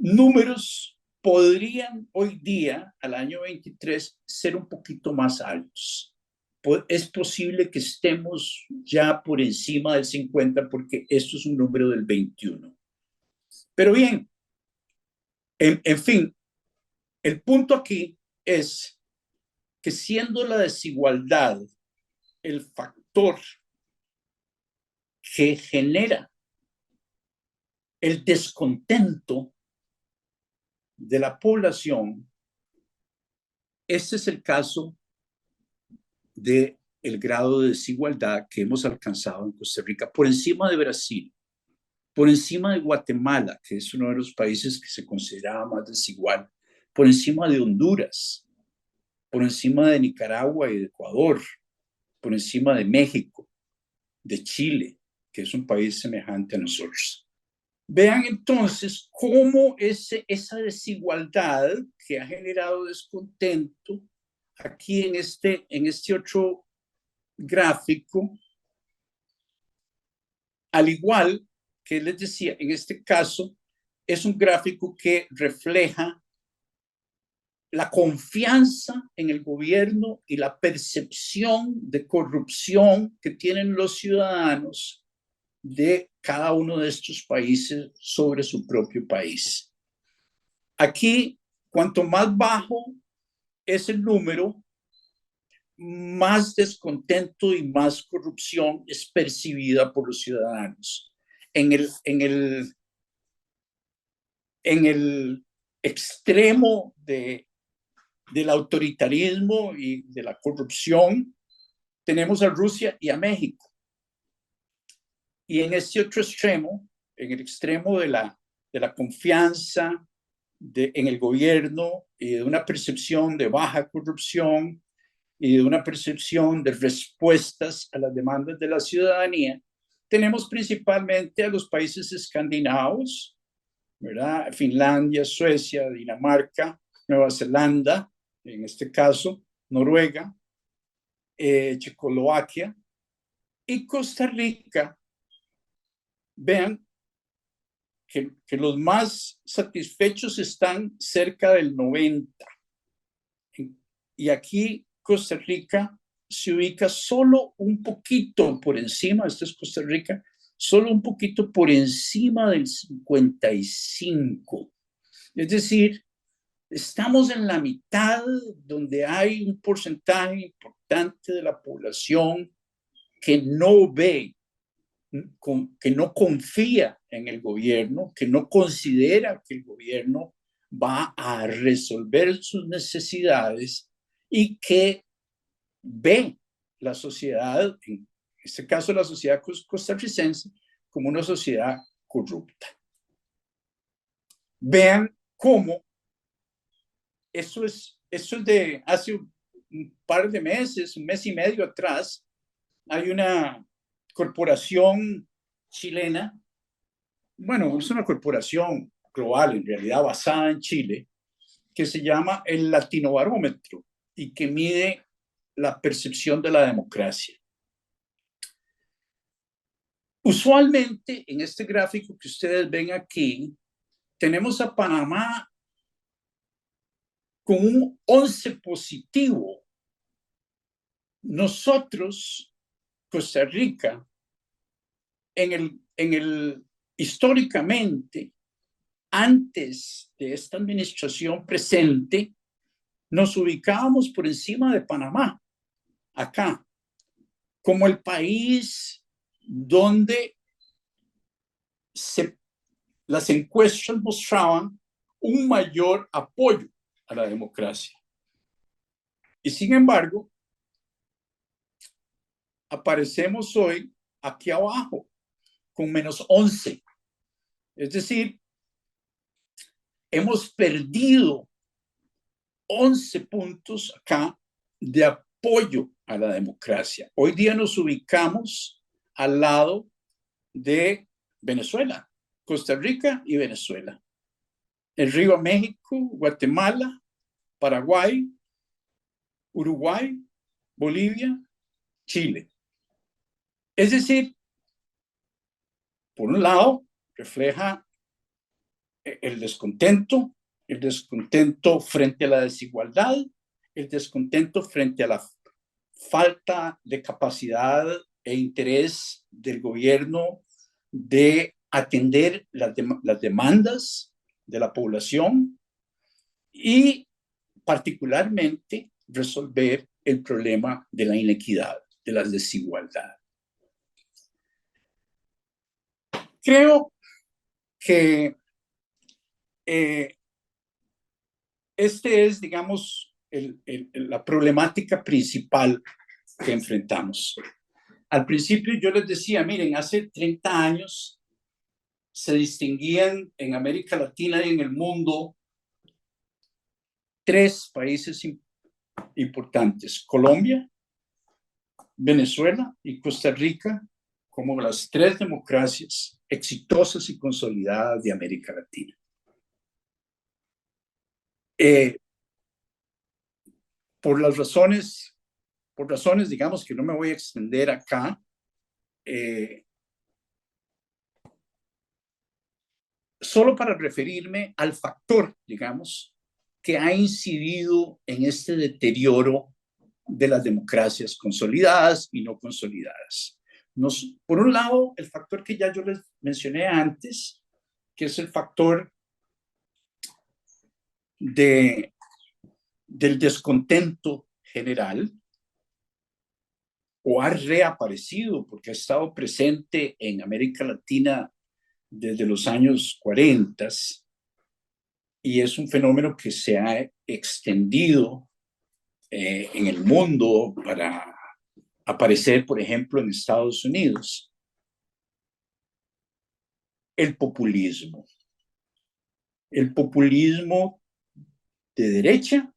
números podrían hoy día, al año 23, ser un poquito más altos. Es posible que estemos ya por encima del 50 porque esto es un número del 21. Pero bien, en fin, el punto aquí es que siendo la desigualdad el factor que genera el descontento de la población, este es el caso del grado de desigualdad que hemos alcanzado en Costa Rica, por encima de Brasil, por encima de Guatemala, que es uno de los países que se consideraba más desigual, por encima de Honduras, por encima de Nicaragua y de Ecuador, por encima de México, de Chile, que es un país semejante a nosotros. Vean entonces cómo esa desigualdad que ha generado descontento, aquí en este otro gráfico, al igual que les decía, en este caso, es un gráfico que refleja la confianza en el gobierno y la percepción de corrupción que tienen los ciudadanos de cada uno de estos países sobre su propio país. Aquí, cuanto más bajo es el número, más descontento y más corrupción es percibida por los ciudadanos. En el extremo del autoritarismo y de la corrupción, tenemos a Rusia y a México. Y en este otro extremo, en el extremo de la confianza en el gobierno y de una percepción de baja corrupción y de una percepción de respuestas a las demandas de la ciudadanía, tenemos principalmente a los países escandinavos, ¿verdad? Finlandia, Suecia, Dinamarca, Nueva Zelanda, en este caso, Noruega, Checoslovaquia y Costa Rica. Vean que los más satisfechos están cerca del 90%. Y aquí Costa Rica se ubica solo un poquito por encima, esta es Costa Rica, solo un poquito por encima del 55%. Es decir, estamos en la mitad donde hay un porcentaje importante de la población que no ve, que no confía en el gobierno, que no considera que el gobierno va a resolver sus necesidades y que ve la sociedad, en este caso la sociedad costarricense, como una sociedad corrupta. Vean cómo eso es de hace un par de meses, un mes y medio atrás, hay una corporación chilena, bueno, es una corporación global, en realidad basada en Chile, que se llama el Latinobarómetro y que mide la percepción de la democracia. Usualmente, en este gráfico que ustedes ven aquí, tenemos a Panamá con un 11 positivo. Nosotros, Costa Rica, históricamente, antes de esta administración presente, nos ubicábamos por encima de Panamá, acá, como el país donde las encuestas mostraban un mayor apoyo a la democracia. Y sin embargo, aparecemos hoy aquí abajo, con menos 11. Es decir, hemos perdido 11 puntos acá de apoyo a la democracia. Hoy día nos ubicamos al lado de Venezuela, Costa Rica y Venezuela. Arriba México, Guatemala, Paraguay, Uruguay, Bolivia, Chile. Es decir, por un lado, refleja el descontento frente a la desigualdad, el descontento frente a la falta de capacidad e interés del gobierno de atender las demandas de la población y particularmente resolver el problema de la inequidad, de la desigualdad. Creo que este es, digamos, la problemática principal que enfrentamos. Al principio yo les decía, miren, hace 30 años se distinguían en América Latina y en el mundo 3 países importantes: Colombia, Venezuela y Costa Rica, como las 3 democracias exitosas y consolidadas de América Latina. Por razones, digamos, que no me voy a extender acá, solo para referirme al factor, digamos, que ha incidido en este deterioro de las democracias consolidadas y no consolidadas. Por un lado, el factor que ya yo les mencioné antes, que es el factor del descontento general, o ha reaparecido porque ha estado presente en América Latina desde los años 40 y es un fenómeno que se ha extendido en el mundo para aparecer, por ejemplo, en Estados Unidos. El populismo de derecha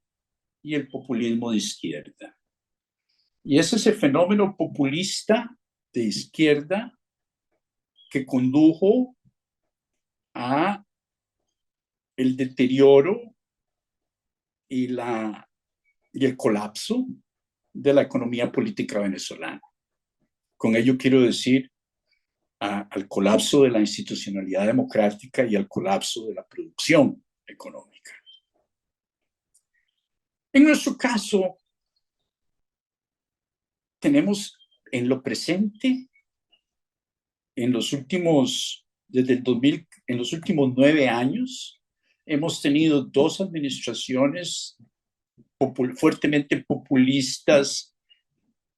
y el populismo de izquierda. Y es ese fenómeno populista de izquierda que condujo a el deterioro y el colapso de la economía política venezolana. Con ello quiero decir al colapso de la institucionalidad democrática y al colapso de la producción económica. En nuestro caso, tenemos en lo presente, desde el 2000, en los últimos 9 años, hemos tenido 2 administraciones fuertemente populistas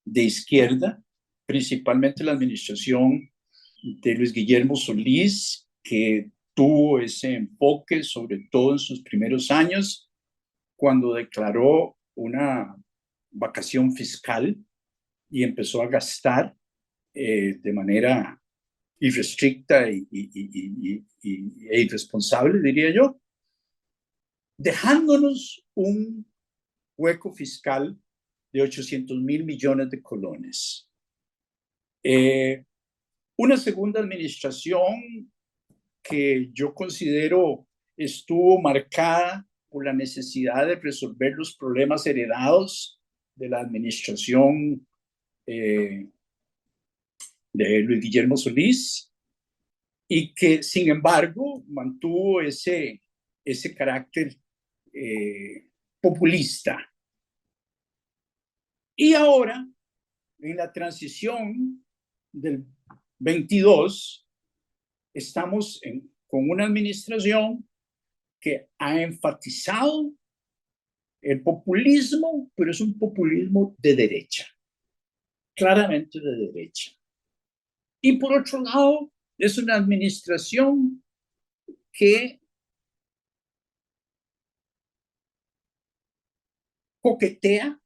de izquierda, principalmente la administración de Luis Guillermo Solís, que tuvo ese enfoque, sobre todo en sus primeros años, cuando declaró una vacación fiscal y empezó a gastar de manera irrestricta e irresponsable, diría yo, dejándonos un hueco fiscal de 800.000 millones de colones. Una segunda administración que yo considero estuvo marcada por la necesidad de resolver los problemas heredados de la administración de Luis Guillermo Solís, y que sin embargo mantuvo ese carácter populista. Y ahora, en la transición del 22, estamos con una administración que ha enfatizado el populismo, pero es un populismo de derecha, claramente de derecha. Y por otro lado, es una administración que coquetea,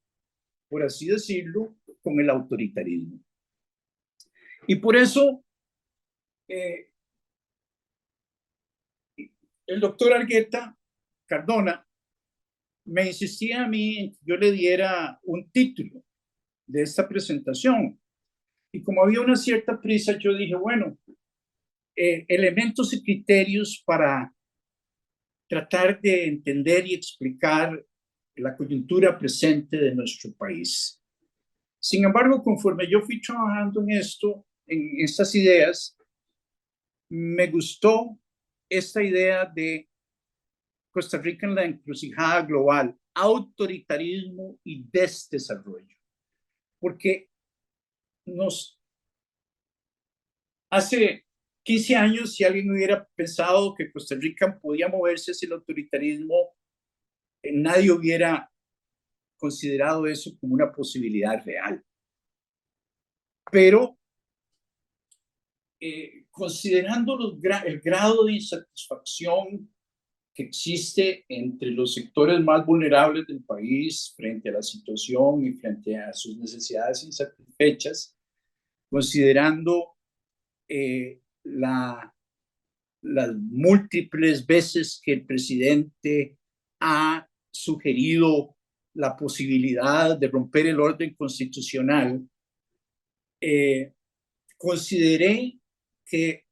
por así decirlo, con el autoritarismo. Y por eso el doctor Argueta Cardona me insistía a mí en que yo le diera un título de esta presentación. Y como había una cierta prisa, yo dije, bueno, elementos y criterios para tratar de entender y explicar la coyuntura presente de nuestro país. Sin embargo, conforme yo fui trabajando en estas ideas, me gustó esta idea de Costa Rica en la encrucijada global, autoritarismo y desdesarrollo. Porque hace 15 años, si alguien hubiera pensado que Costa Rica podía moverse hacia el autoritarismo, nadie hubiera considerado eso como una posibilidad real. Pero considerando el grado de insatisfacción que existe entre los sectores más vulnerables del país frente a la situación y frente a sus necesidades insatisfechas, considerando las múltiples veces que el presidente ha sugerido la posibilidad de romper el orden constitucional, consideré que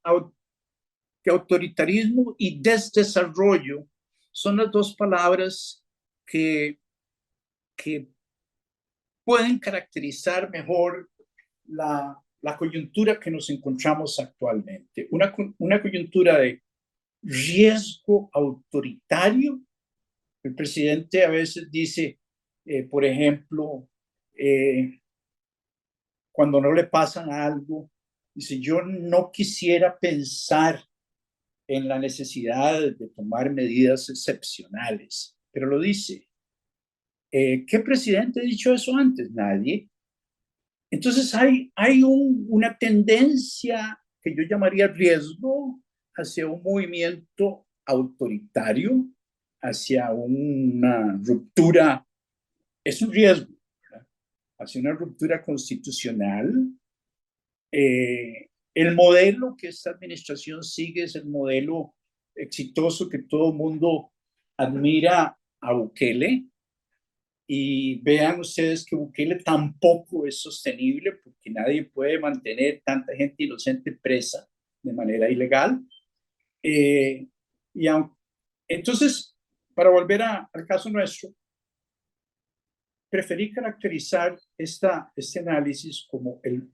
autoritarismo y desdesarrollo son las dos palabras que pueden caracterizar mejor la coyuntura que nos encontramos actualmente. Una coyuntura de riesgo autoritario. El presidente a veces dice, por ejemplo, cuando no le pasan algo, dice, yo no quisiera pensar en la necesidad de tomar medidas excepcionales, pero lo dice. ¿Qué presidente ha dicho eso antes? Nadie. Entonces hay una tendencia que yo llamaría riesgo hacia un movimiento autoritario, hacia una ruptura, es un riesgo, ¿verdad? Hacia una ruptura constitucional. El modelo que esta administración sigue es el modelo exitoso que todo el mundo admira a Bukele, y vean ustedes que Bukele tampoco es sostenible porque nadie puede mantener tanta gente inocente presa de manera ilegal. Entonces, para volver al caso nuestro, preferí caracterizar este análisis como el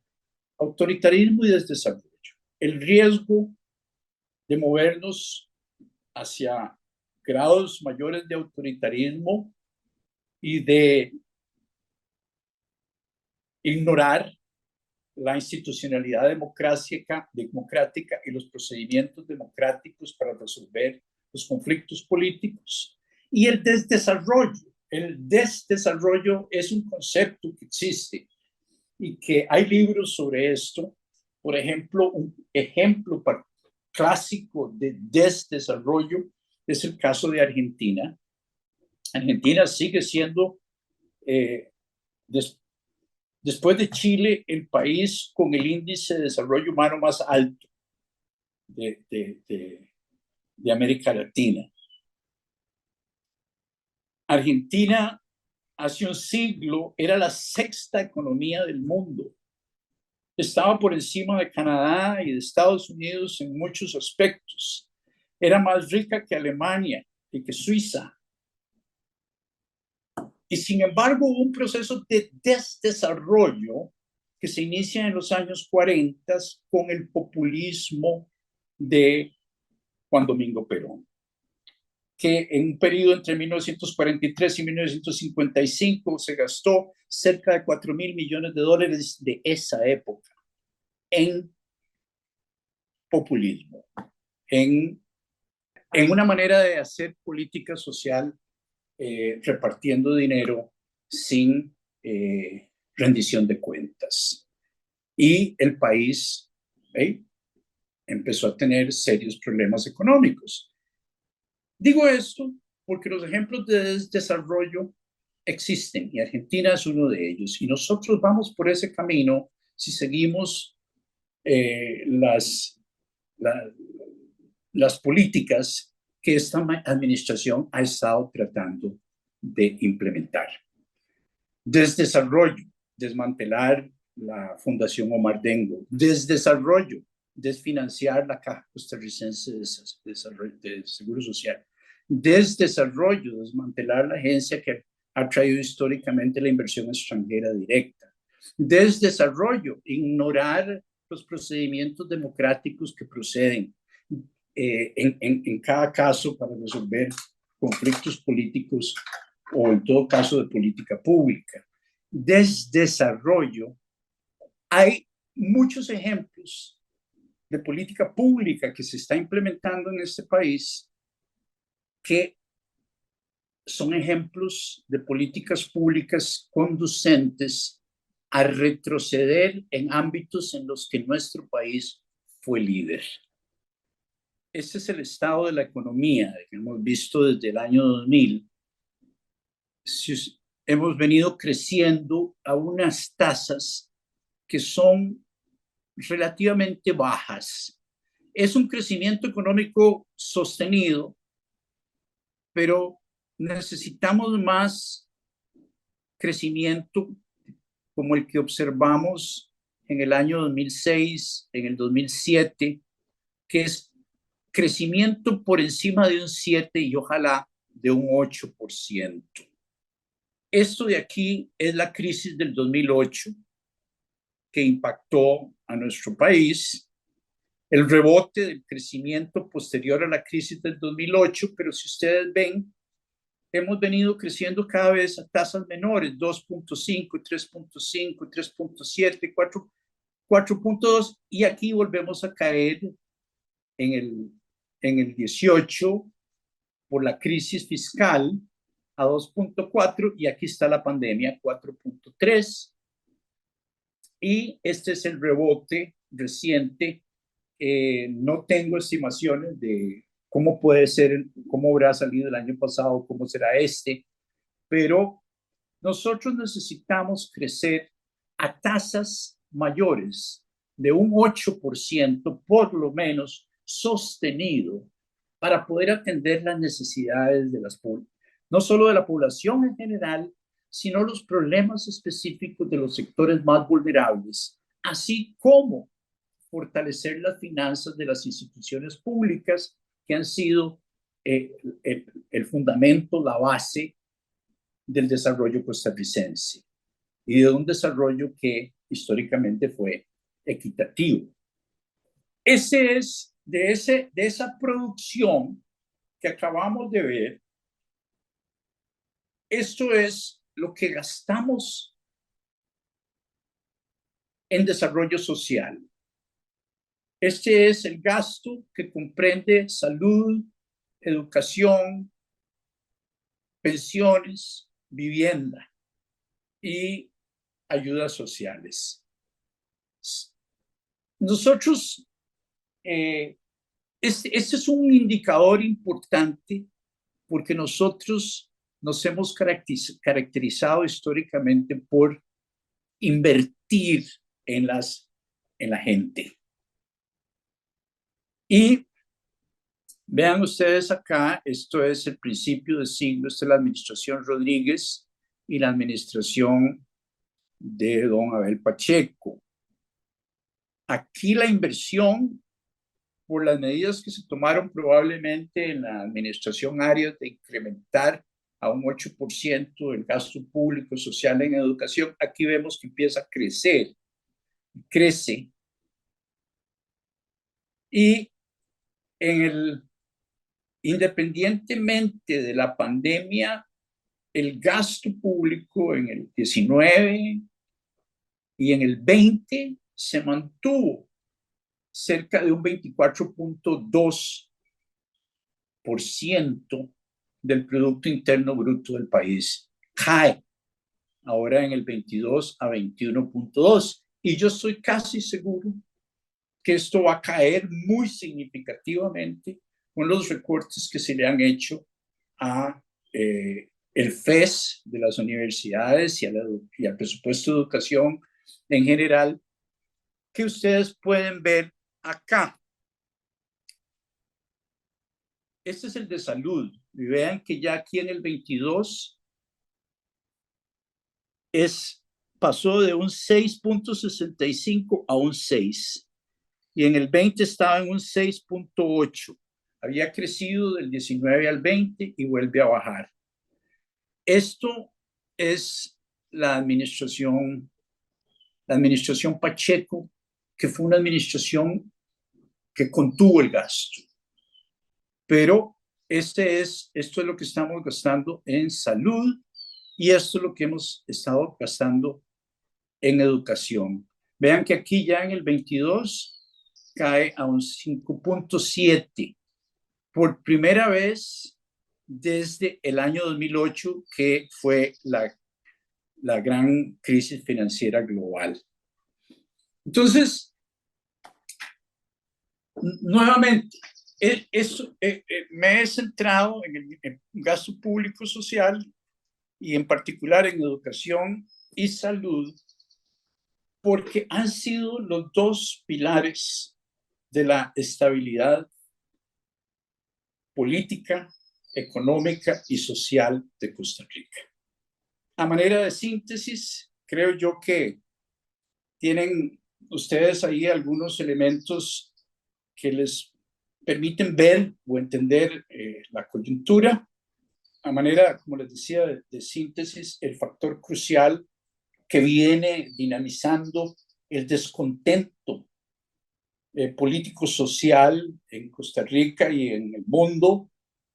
autoritarismo y desdesarrollo, el riesgo de movernos hacia grados mayores de autoritarismo y de ignorar la institucionalidad democrática y los procedimientos democráticos para resolver los conflictos políticos. Y el desdesarrollo. El desdesarrollo es un concepto que existe y que hay libros sobre esto. Por ejemplo, un ejemplo clásico de desdesarrollo es el caso de Argentina. Argentina sigue siendo, después de Chile, el país con el índice de desarrollo humano más alto de América Latina. Argentina hace un siglo era la sexta economía del mundo. Estaba por encima de Canadá y de Estados Unidos en muchos aspectos. Era más rica que Alemania y que Suiza. Y sin embargo, hubo un proceso de desdesarrollo que se inicia en los años 40 con el populismo de Juan Domingo Perón, que en un periodo entre 1943 y 1955 se gastó cerca de $4.000 millones de esa época en populismo, en una manera de hacer política social repartiendo dinero sin rendición de cuentas. Y el país empezó a tener serios problemas económicos. Digo esto porque los ejemplos de desarrollo existen y Argentina es uno de ellos. Y nosotros vamos por ese camino si seguimos las políticas que esta administración ha estado tratando de implementar. Desdesarrollo, desmantelar la Fundación Omar Dengo. Desdesarrollo, desfinanciar la Caja Costarricense de Seguro Social. Desdesarrollo, desmantelar la agencia que ha traído históricamente la inversión extranjera directa. Desdesarrollo, ignorar los procedimientos democráticos que proceden en cada caso para resolver conflictos políticos o en todo caso de política pública. Desdesarrollo, hay muchos ejemplos de política pública que se está implementando en este país que son ejemplos de políticas públicas conducentes a retroceder en ámbitos en los que nuestro país fue líder. este es el estado de la economía que hemos visto desde el año 2000. Hemos venido creciendo a unas tasas que son relativamente bajas. Es un crecimiento económico sostenido, pero necesitamos más crecimiento como el que observamos en el año 2006, en el 2007, que es crecimiento por encima de un 7 y ojalá de un 8%. Esto de aquí es la crisis del 2008 que impactó a nuestro país, el rebote del crecimiento posterior a la crisis del 2008, pero si ustedes ven, hemos venido creciendo cada vez a tasas menores, 2.5, 3.5, 3.7, 4.2, y aquí volvemos a caer en el 18 por la crisis fiscal a 2.4, y aquí está la pandemia, 4.3, y este es el rebote reciente. No tengo estimaciones de cómo puede ser, cómo habrá salido el año pasado, cómo será este, pero nosotros necesitamos crecer a tasas mayores de un 8% por lo menos sostenido para poder atender las necesidades de no solo de la población en general, sino los problemas específicos de los sectores más vulnerables, así como fortalecer las finanzas de las instituciones públicas que han sido el fundamento, la base del desarrollo costarricense y de un desarrollo que históricamente fue equitativo. De esa producción que acabamos de ver, esto es lo que gastamos en desarrollo social. Este es el gasto que comprende salud, educación, pensiones, vivienda y ayudas sociales. Nosotros, este es un indicador importante porque nosotros nos hemos caracterizado históricamente por invertir en la gente. Y vean ustedes acá, esto es el principio de siglo, esta es la administración Rodríguez y la administración de don Abel Pacheco. Aquí la inversión, por las medidas que se tomaron probablemente en la administración Arias de incrementar a un 8% el gasto público social en educación, aquí vemos que empieza a crecer, crece. Y independientemente de la pandemia, el gasto público en el 19 y en el 20 se mantuvo cerca de un 24.2% del Producto Interno Bruto del país. Cae ahora en el 22 a 21.2%. Y yo estoy casi seguro que esto va a caer muy significativamente con los recortes que se le han hecho a el FES de las universidades y al presupuesto de educación en general, que ustedes pueden ver acá. Este es el de salud. Y vean que ya aquí en el 22 pasó de un 6.65 a un 6. Y en el 20 estaba en un 6.8. Había crecido del 19 al 20 y vuelve a bajar. Esto es la administración Pacheco, que fue una administración que contuvo el gasto. Pero esto es lo que estamos gastando en salud y esto es lo que hemos estado gastando en educación. Vean que aquí ya en el 22 cae a un 5.7 por primera vez desde el año 2008, que fue la gran crisis financiera global. Entonces, nuevamente, Me he centrado en el gasto público social y en particular en educación y salud, porque han sido los dos pilares de la estabilidad política, económica y social de Costa Rica. A manera de síntesis, creo yo que tienen ustedes ahí algunos elementos que les permiten ver o entender la coyuntura. A manera, como les decía, de síntesis, el factor crucial que viene dinamizando el descontento político-social en Costa Rica y en el mundo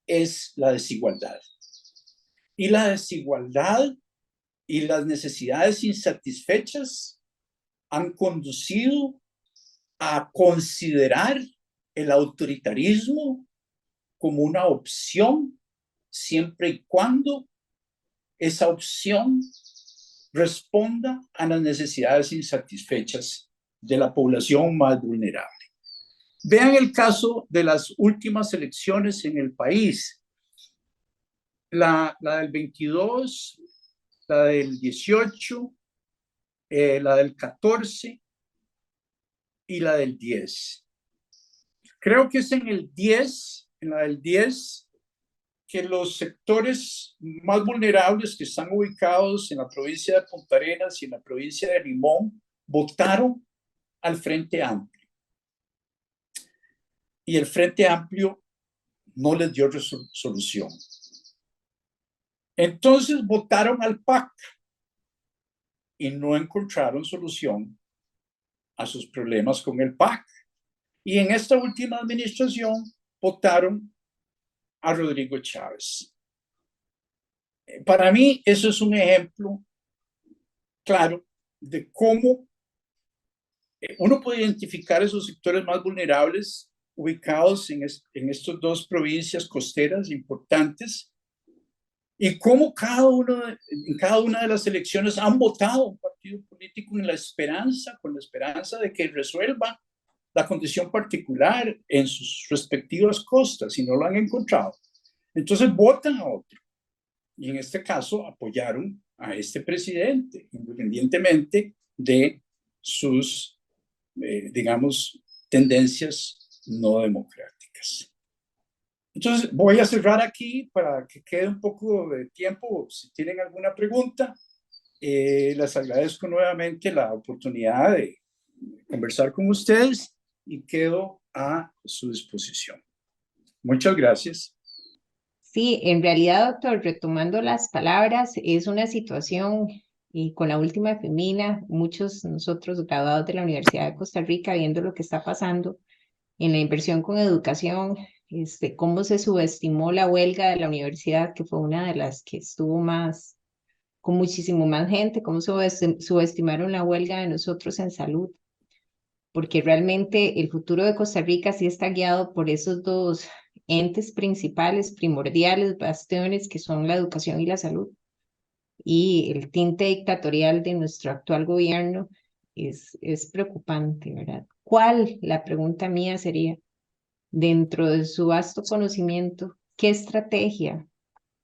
es la desigualdad. Y la desigualdad y las necesidades insatisfechas han conducido a considerar el autoritarismo como una opción, siempre y cuando esa opción responda a las necesidades insatisfechas de la población más vulnerable. Vean el caso de las últimas elecciones en el país. La del 22, la del 18, la del 14 y la del 10. Creo que es en la del 10, que los sectores más vulnerables que están ubicados en la provincia de Punta Arenas y en la provincia de Limón votaron al Frente Amplio. Y el Frente Amplio no les dio solución. Entonces votaron al PAC y no encontraron solución a sus problemas con el PAC. Y en esta última administración votaron a Rodrigo Chávez. Para mí eso es un ejemplo claro de cómo uno puede identificar esos sectores más vulnerables ubicados en estas dos provincias costeras importantes y cómo en cada una de las elecciones han votado un partido político con la esperanza de que resuelva la condición particular en sus respectivas costas, y no lo han encontrado. Entonces votan a otro. Y en este caso apoyaron a este presidente, independientemente de sus, digamos, tendencias no democráticas. Entonces voy a cerrar aquí para que quede un poco de tiempo. Si tienen alguna pregunta, les agradezco nuevamente la oportunidad de conversar con ustedes y quedo a su disposición. Muchas gracias. Sí, en realidad, doctor, retomando las palabras, es una situación, y con la última femina, muchos nosotros graduados de la Universidad de Costa Rica, viendo lo que está pasando en la inversión con educación, cómo se subestimó la huelga de la universidad, que fue una de las que estuvo más, con muchísimo más gente, cómo subestimaron la huelga de nosotros en salud, porque realmente el futuro de Costa Rica sí está guiado por esos dos entes principales, primordiales, bastiones, que son la educación y la salud. Y el tinte dictatorial de nuestro actual gobierno es preocupante, ¿verdad? La pregunta mía sería, dentro de su vasto conocimiento, ¿qué estrategia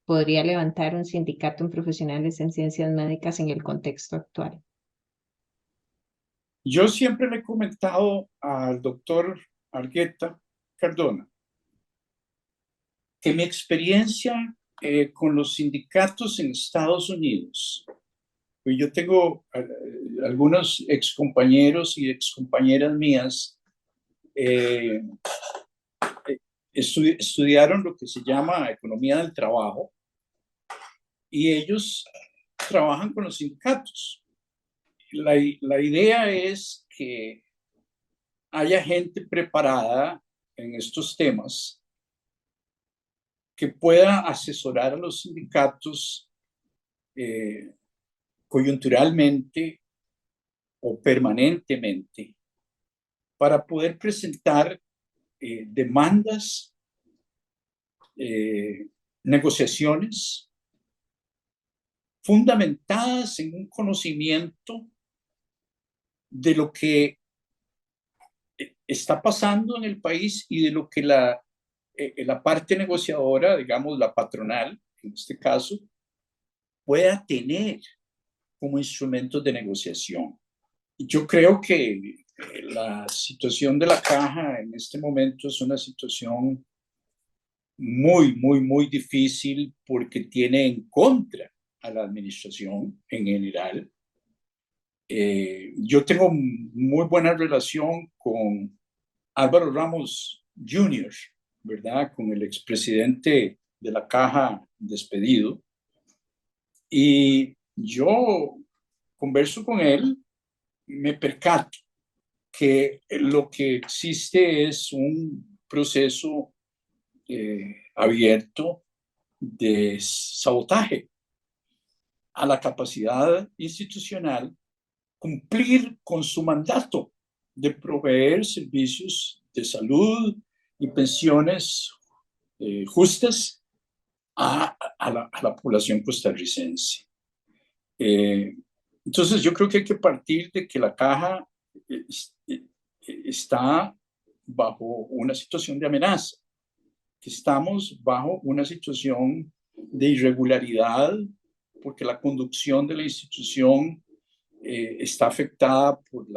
podría levantar un sindicato en profesionales en ciencias médicas en el contexto actual? Yo siempre le he comentado al doctor Argueta Cardona que mi experiencia con los sindicatos en Estados Unidos, pues yo tengo algunos excompañeros y excompañeras mías, estudiaron lo que se llama economía del trabajo y ellos trabajan con los sindicatos. La idea es que haya gente preparada en estos temas que pueda asesorar a los sindicatos coyunturalmente o permanentemente para poder presentar demandas, negociaciones fundamentadas en un conocimiento de lo que está pasando en el país y de lo que la la parte negociadora, digamos la patronal, en este caso, pueda tener como instrumentos de negociación. Y yo creo que la situación de la caja en este momento es una situación muy difícil porque tiene en contra a la administración en general. Yo tengo muy buena relación con Álvaro Ramos Jr., ¿verdad? Con el expresidente de la caja despedido. Y yo converso con él, me percato que lo que existe es un proceso abierto de sabotaje a la capacidad institucional cumplir con su mandato de proveer servicios de salud y pensiones justas a la población costarricense. Entonces, yo creo que hay que partir de que la caja está bajo una situación de amenaza, que estamos bajo una situación de irregularidad, porque la conducción de la institución está afectada por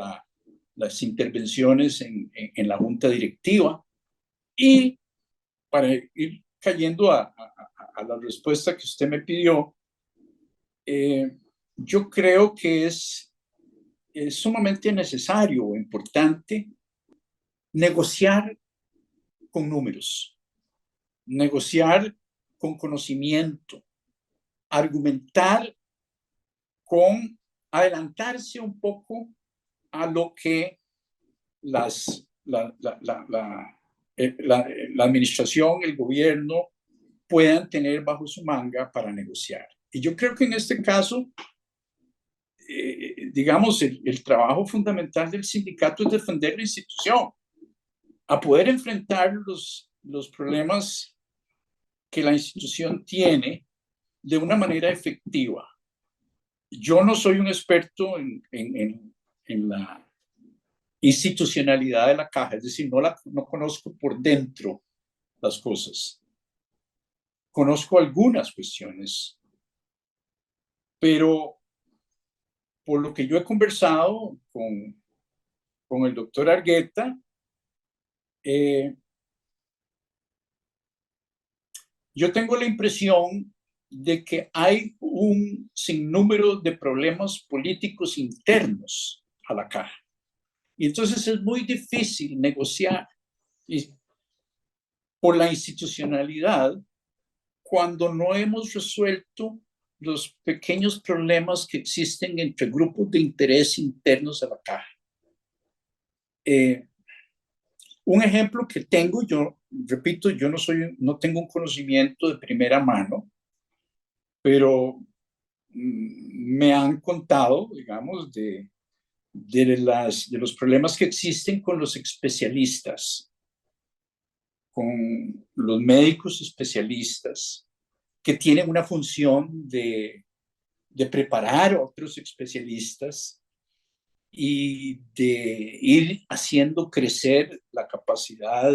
las intervenciones en la junta directiva. Y para ir cayendo a la respuesta que usted me pidió, yo creo que es sumamente necesario o importante negociar con números, negociar con conocimiento, argumentar con adelantarse un poco a lo que la administración, el gobierno puedan tener bajo su manga para negociar. Y yo creo que en este caso, digamos, el trabajo fundamental del sindicato es defender la institución, a poder enfrentar los problemas que la institución tiene de una manera efectiva. Yo no soy un experto en la institucionalidad de la caja, es decir, no conozco por dentro las cosas. Conozco algunas cuestiones, pero por lo que yo he conversado con el doctor Argueta, yo tengo la impresión de que hay un sinnúmero de problemas políticos internos a la caja. Y entonces es muy difícil negociar por la institucionalidad cuando no hemos resuelto los pequeños problemas que existen entre grupos de interés internos a la caja. Un ejemplo que tengo, yo repito, yo no tengo un conocimiento de primera mano, pero me han contado, digamos, de los problemas que existen con los especialistas, con los médicos especialistas, que tienen una función de preparar a otros especialistas y de ir haciendo crecer la capacidad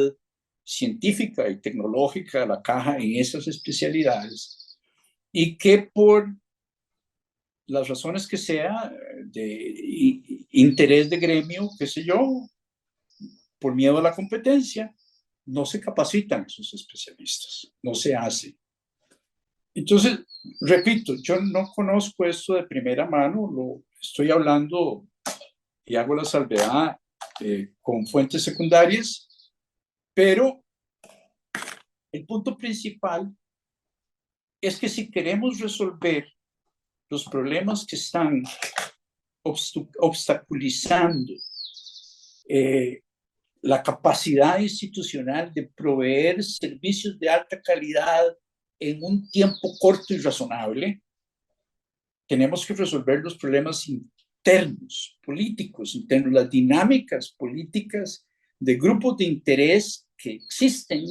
científica y tecnológica de la caja en esas especialidades, y que por las razones que sea, de interés de gremio, qué sé yo, por miedo a la competencia, no se capacitan esos especialistas, no se hace. Entonces, repito, yo no conozco esto de primera mano, lo estoy hablando y hago la salvedad con fuentes secundarias, pero el punto principal es que si queremos resolver los problemas que están obstaculizando la capacidad institucional de proveer servicios de alta calidad en un tiempo corto y razonable, tenemos que resolver los problemas internos, políticos internos, las dinámicas políticas de grupos de interés que existen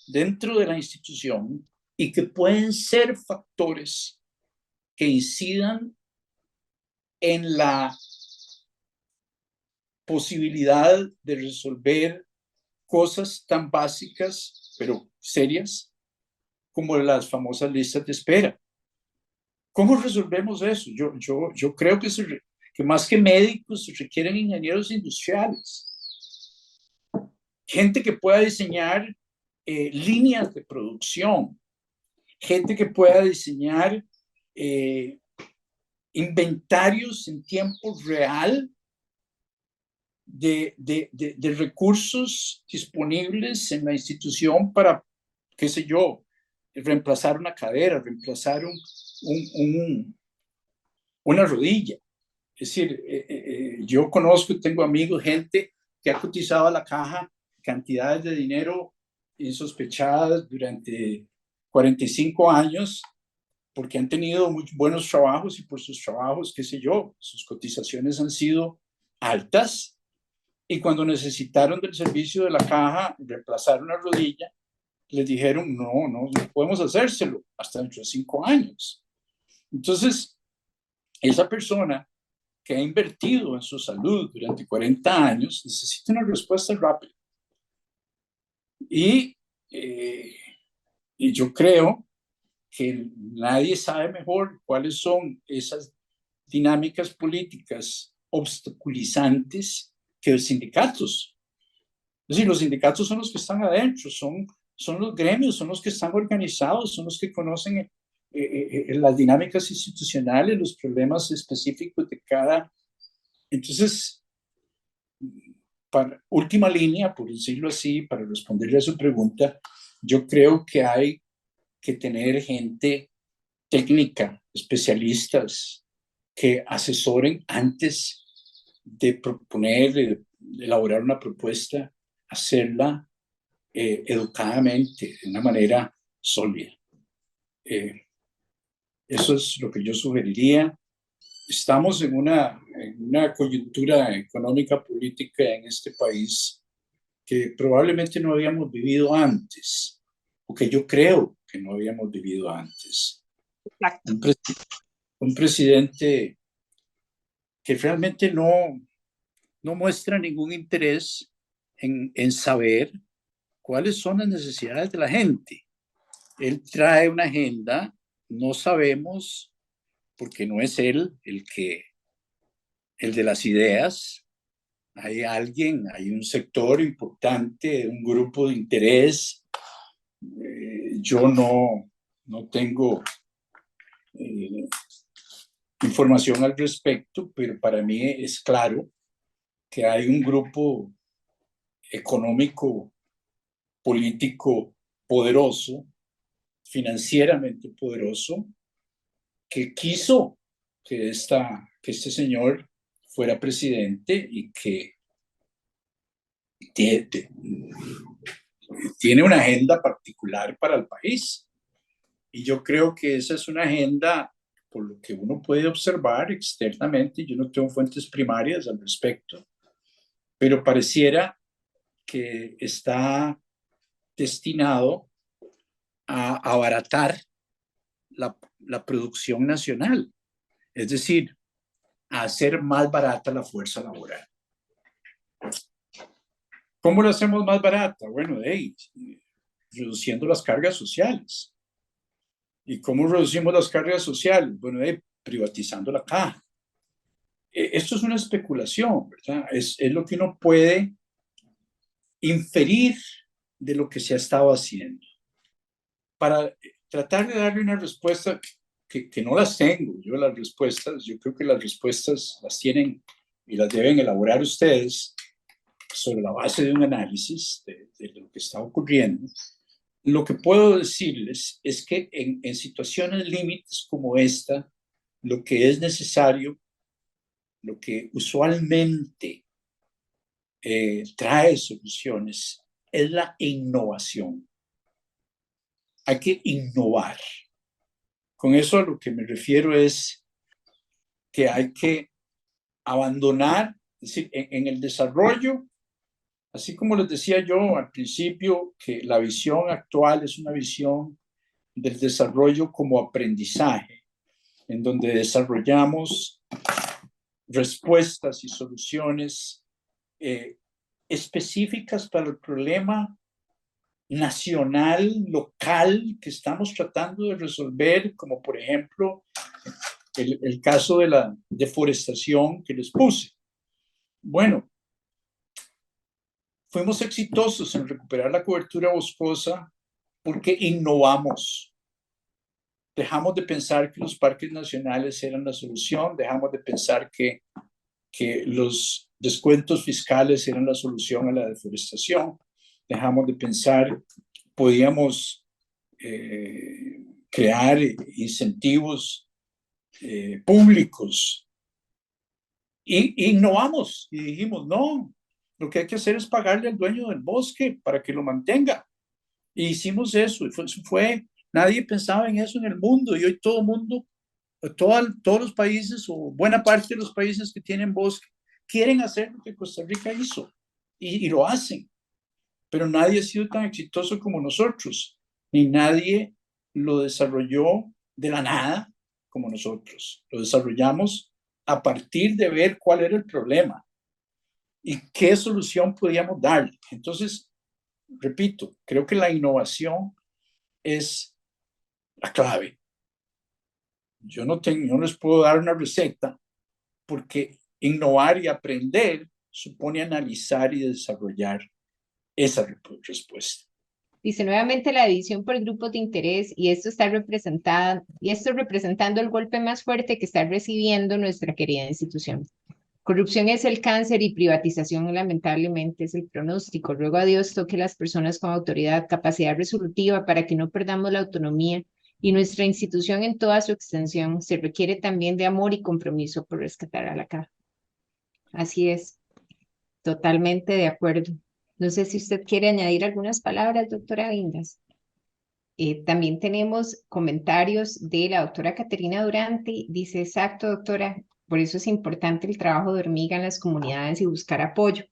dentro de la institución y que pueden ser factores que incidan en la posibilidad de resolver cosas tan básicas pero serias, como las famosas listas de espera. ¿Cómo resolvemos eso? Yo creo que más que médicos se requieren ingenieros industriales, gente que pueda diseñar líneas de producción, gente que pueda diseñar inventarios en tiempo real de recursos disponibles en la institución para, qué sé yo, reemplazar una cadera, reemplazar una rodilla. Es decir, yo conozco, tengo amigos, gente que ha cotizado a la caja cantidades de dinero insospechadas durante 45 años porque han tenido muy buenos trabajos y por sus trabajos, qué sé yo, sus cotizaciones han sido altas y cuando necesitaron del servicio de la caja reemplazar una rodilla, les dijeron, no podemos hacérselo hasta dentro de 5 años. Entonces, esa persona que ha invertido en su salud durante 40 años necesita una respuesta rápida. Y yo creo que nadie sabe mejor cuáles son esas dinámicas políticas obstaculizantes que los sindicatos. Es decir, los sindicatos son los que están adentro, son los gremios, son los que están organizados, son los que conocen las dinámicas institucionales, los problemas específicos de cada. Entonces, para última línea, por decirlo así, para responderle a su pregunta, yo creo que hay que tener gente técnica, especialistas, que asesoren antes de proponer, de elaborar una propuesta, hacerla educadamente, de una manera sólida. Eso es lo que yo sugeriría. Estamos en una coyuntura económica, política en este país que probablemente no habíamos vivido antes, o que yo creo que no habíamos vivido antes. Exacto. Un presidente que realmente no muestra ningún interés en saber cuáles son las necesidades de la gente. Él trae una agenda, no sabemos, porque no es él el de las ideas. Hay un sector importante, un grupo de interés. Yo no tengo información al respecto, pero para mí es claro que hay un grupo económico, político poderoso, financieramente poderoso, que quiso que este señor fuera presidente y que tiene una agenda particular para el país. Y yo creo que esa es una agenda, por lo que uno puede observar externamente, yo no tengo fuentes primarias al respecto, pero pareciera que está destinado a abaratar la producción nacional, es decir, a hacer más barata la fuerza laboral. ¿Cómo lo hacemos más barata? Bueno, reduciendo las cargas sociales. ¿Y cómo reducimos las cargas sociales? Bueno, privatizando la caja. Esto es una especulación, ¿verdad? Es lo que uno puede inferir de lo que se ha estado haciendo. Para tratar de darle una respuesta que no las tengo, yo creo que las respuestas las tienen y las deben elaborar ustedes sobre la base de un análisis de lo que está ocurriendo. Lo que puedo decirles es que en situaciones límites como esta, lo que es necesario, lo que usualmente trae soluciones, es la innovación. Hay que innovar. Con eso a lo que me refiero es que hay que abandonar, es decir, en el desarrollo, así como les decía yo al principio, que la visión actual es una visión del desarrollo como aprendizaje, en donde desarrollamos respuestas y soluciones específicas para el problema nacional, local, que estamos tratando de resolver, como por ejemplo el caso de la deforestación que les puse. Bueno, fuimos exitosos en recuperar la cobertura boscosa porque innovamos. Dejamos de pensar que los parques nacionales eran la solución, dejamos de pensar que los descuentos fiscales eran la solución a la deforestación, dejamos de pensar que podíamos crear incentivos públicos. Y innovamos y dijimos, no, lo que hay que hacer es pagarle al dueño del bosque para que lo mantenga. Y hicimos eso, y nadie pensaba en eso en el mundo, y hoy todo el mundo, todos los países, o buena parte de los países que tienen bosque, quieren hacer lo que Costa Rica hizo, y lo hacen. Pero nadie ha sido tan exitoso como nosotros, ni nadie lo desarrolló de la nada como nosotros. Lo desarrollamos a partir de ver cuál era el problema y qué solución podíamos darle. Entonces, repito, creo que la innovación es la clave. Yo no les puedo dar una receta, porque innovar y aprender supone analizar y desarrollar esa respuesta. Dice nuevamente la división por grupos de interés y esto representando el golpe más fuerte que está recibiendo nuestra querida institución. Corrupción es el cáncer y privatización lamentablemente es el pronóstico. Ruego a Dios toque las personas con autoridad, capacidad resolutiva para que no perdamos la autonomía y nuestra institución en toda su extensión. Se requiere también de amor y compromiso por rescatar a la caja. Así es, totalmente de acuerdo. No sé si usted quiere añadir algunas palabras, doctora Vindas. También tenemos comentarios de la doctora Caterina Durante. Dice, exacto, doctora, por eso es importante el trabajo de hormiga en las comunidades y buscar apoyo.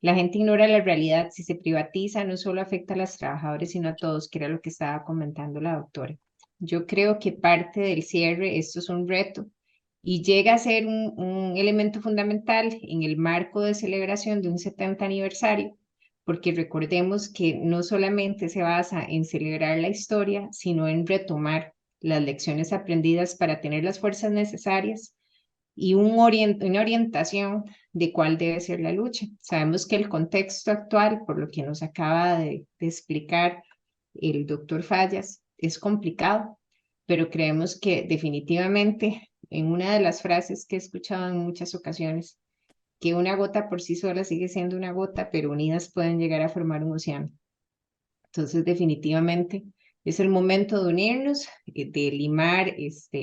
La gente ignora la realidad. Si se privatiza, no solo afecta a los trabajadores, sino a todos, que era lo que estaba comentando la doctora. Yo creo que parte del cierre, esto es un reto, y llega a ser un elemento fundamental en el marco de celebración de un 70 aniversario, porque recordemos que no solamente se basa en celebrar la historia, sino en retomar las lecciones aprendidas para tener las fuerzas necesarias y una orientación de cuál debe ser la lucha. Sabemos que el contexto actual, por lo que nos acaba de explicar el doctor Fallas, es complicado, pero creemos que definitivamente en una de las frases que he escuchado en muchas ocasiones, que una gota por sí sola sigue siendo una gota, pero unidas pueden llegar a formar un océano. Entonces, definitivamente es el momento de unirnos, de limar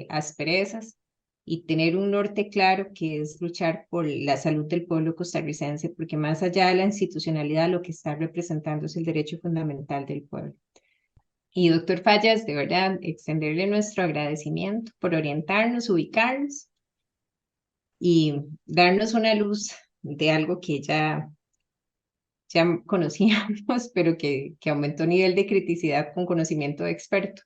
asperezas y tener un norte claro que es luchar por la salud del pueblo costarricense, porque más allá de la institucionalidad, lo que está representando es el derecho fundamental del pueblo. Y doctor Fallas, de verdad, extenderle nuestro agradecimiento por orientarnos, ubicarnos y darnos una luz de algo que ya conocíamos, pero que aumentó nivel de criticidad con conocimiento de experto.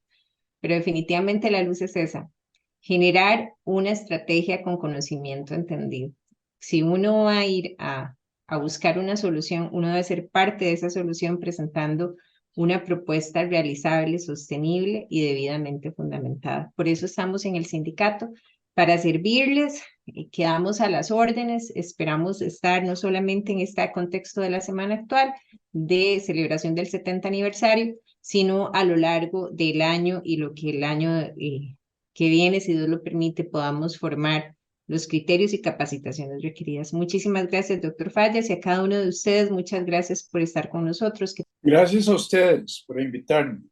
Pero definitivamente la luz es esa, generar una estrategia con conocimiento entendido. Si uno va a ir a buscar una solución, uno debe ser parte de esa solución presentando una propuesta realizable, sostenible y debidamente fundamentada. Por eso estamos en el sindicato, para servirles, quedamos a las órdenes, esperamos estar no solamente en este contexto de la semana actual de celebración del 70 aniversario, sino a lo largo del año y lo que el año que viene, si Dios lo permite, podamos formar los criterios y capacitaciones requeridas. Muchísimas gracias, doctor Fallas, y a cada uno de ustedes, muchas gracias por estar con nosotros. Gracias a ustedes por invitarme.